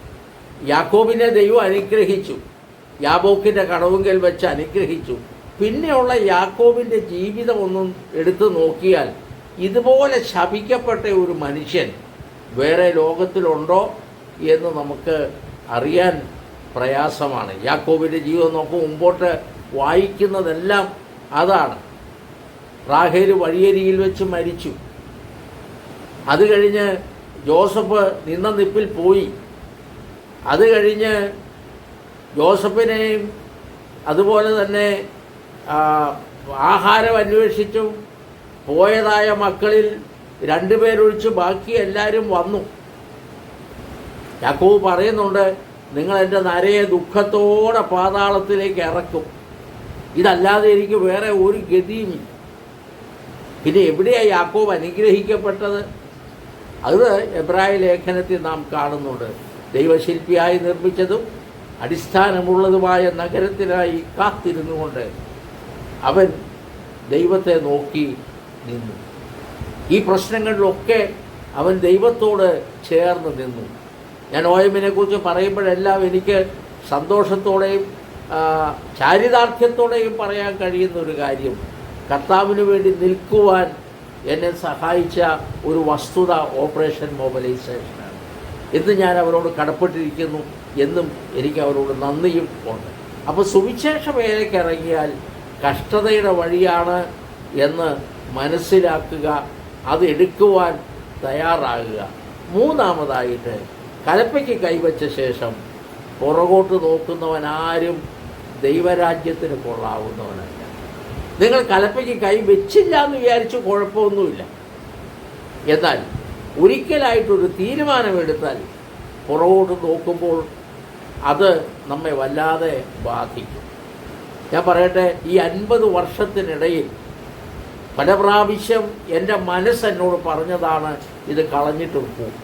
യാക്കോബിനെ ദൈവം അനുഗ്രഹിച്ചു, യാബോക്കിൻ്റെ കടവുങ്കൽ വെച്ച് അനുഗ്രഹിച്ചു. പിന്നെയുള്ള യാക്കോബിൻ്റെ ജീവിതം ഒന്നും എടുത്തു നോക്കിയാൽ ഇതുപോലെ ശപിക്കപ്പെട്ട ഒരു മനുഷ്യൻ വേറെ ലോകത്തിലുണ്ടോ എന്ന് നമുക്ക് അറിയാൻ പ്രയാസമാണ്. യാക്കോബിൻ്റെ ജീവിതം നോക്കും, മുമ്പോട്ട് വായിക്കുന്നതെല്ലാം അതാണ്. റാഹേൽ വഴിയരിയിൽ വെച്ച് മരിച്ചു. അത് കഴിഞ്ഞ് ജോസഫ് നിന്ന നിപ്പിൽ പോയി. അത് കഴിഞ്ഞ് ജോസഫിനെയും അതുപോലെ തന്നെ ആഹാരം അന്വേഷിച്ചു പോയതായ മക്കളിൽ 2 പേരൊഴിച്ച് ബാക്കി എല്ലാവരും വന്നു. യാക്കോബ് പറയുന്നുണ്ട്, നിങ്ങൾ എൻ്റെ നരയെ ദുഃഖത്തോടെ പാതാളത്തിലേക്ക് ഇറക്കും, ഇതല്ലാതെ എനിക്ക് വേറെ ഒരു ഗതിയുമില്ല. പിന്നെ എവിടെയാണ് യാക്കോബ് അനുഗ്രഹിക്കപ്പെട്ടത്? അത് എബ്രായ ലേഖനത്തിൽ നാം കാണുന്നുണ്ട്. ദൈവശില്പിയായി നിർമ്മിച്ചതും അടിസ്ഥാനമുള്ളതുമായ നഗരത്തിനായി കാത്തിരുന്നുകൊണ്ട് അവൻ ദൈവത്തെ നോക്കി നിന്നു. ഈ പ്രശ്നങ്ങളിലൊക്കെ അവൻ ദൈവത്തോട് ചേർന്ന് നിന്നു. ഞാൻ OM-നെ കുറിച്ച് പറയുമ്പോഴെല്ലാം എനിക്ക് സന്തോഷത്തോടെയും ചാരിതാർത്ഥ്യത്തോടെയും പറയാൻ കഴിയുന്ന ഒരു കാര്യം, കർത്താവിന് വേണ്ടി നിൽക്കുവാൻ എന്നെ സഹായിച്ച ഒരു വസ്തുത ഓപ്പറേഷൻ മൊബിലൈസേഷനാണ്. എന്ന് ഞാൻ അവരോട് കടപ്പെട്ടിരിക്കുന്നു. എന്നും എനിക്ക് അവരോട് നന്ദിയും ഉണ്ട്. അപ്പോൾ സുവിശേഷ വേലയ്ക്ക് ഇറങ്ങിയാൽ കഷ്ടതയുടെ വഴിയാണ് എന്ന് മനസ്സിലാക്കുക, അത് എടുക്കുവാൻ തയ്യാറാകുക. മൂന്നാമതായിട്ട്, കലപ്പയ്ക്ക് കൈവച്ച ശേഷം പുറകോട്ട് നോക്കുന്നവനാരും ദൈവരാജ്യത്തിന് കൊള്ളാവുന്നവനല്ല. നിങ്ങൾ കലപ്പയ്ക്ക് കൈ വെച്ചില്ല എന്ന് വിചാരിച്ച് കുഴപ്പമൊന്നുമില്ല. എന്നാൽ ഒരിക്കലായിട്ടൊരു തീരുമാനമെടുത്താൽ പുറകോട്ട് നോക്കുമ്പോൾ അത് നമ്മെ വല്ലാതെ ബാധിക്കും. ഞാൻ പറയട്ടെ, ഈ 50 വർഷത്തിനിടയിൽ പല പ്രാവശ്യം എൻ്റെ മനസ്സെന്നോട് പറഞ്ഞതാണ്, ഇത് കളഞ്ഞിട്ട് പോകും,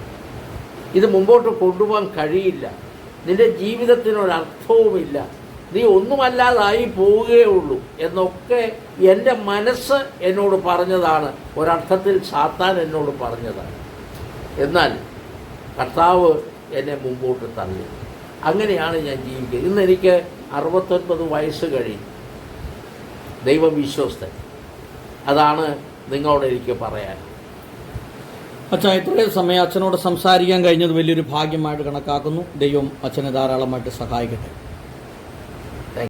ഇത് മുമ്പോട്ട് കൊണ്ടുപോകാൻ കഴിയില്ല, നിൻ്റെ ജീവിതത്തിനൊരർത്ഥവുമില്ല, നീ ഒന്നുമല്ലാതായി പോവുകയുള്ളൂ എന്നൊക്കെ എൻ്റെ മനസ്സ് എന്നോട് പറഞ്ഞതാണ്. ഒരർത്ഥത്തിൽ സാത്താൻ എന്നോട് പറഞ്ഞതാണ്. എന്നാൽ കർത്താവ് എന്നെ മുമ്പോട്ട് തള്ളി. അങ്ങനെയാണ് ഞാൻ ജീവിക്കുന്നത്. ഇന്നെനിക്ക് 69 വയസ്സ് കഴിയും. ദൈവം വിശ്വസ്തൻ. അതാണ് നിങ്ങളോട് എനിക്ക് പറയാൻ. അച്ഛാ, ഇത്രയും സമയം അച്ഛനോട് സംസാരിക്കാൻ കഴിഞ്ഞത് വലിയൊരു ഭാഗ്യമായിട്ട് കണക്കാക്കുന്നു. ദൈവം അച്ഛനെ ധാരാളമായിട്ട് സഹായിക്കട്ടെ.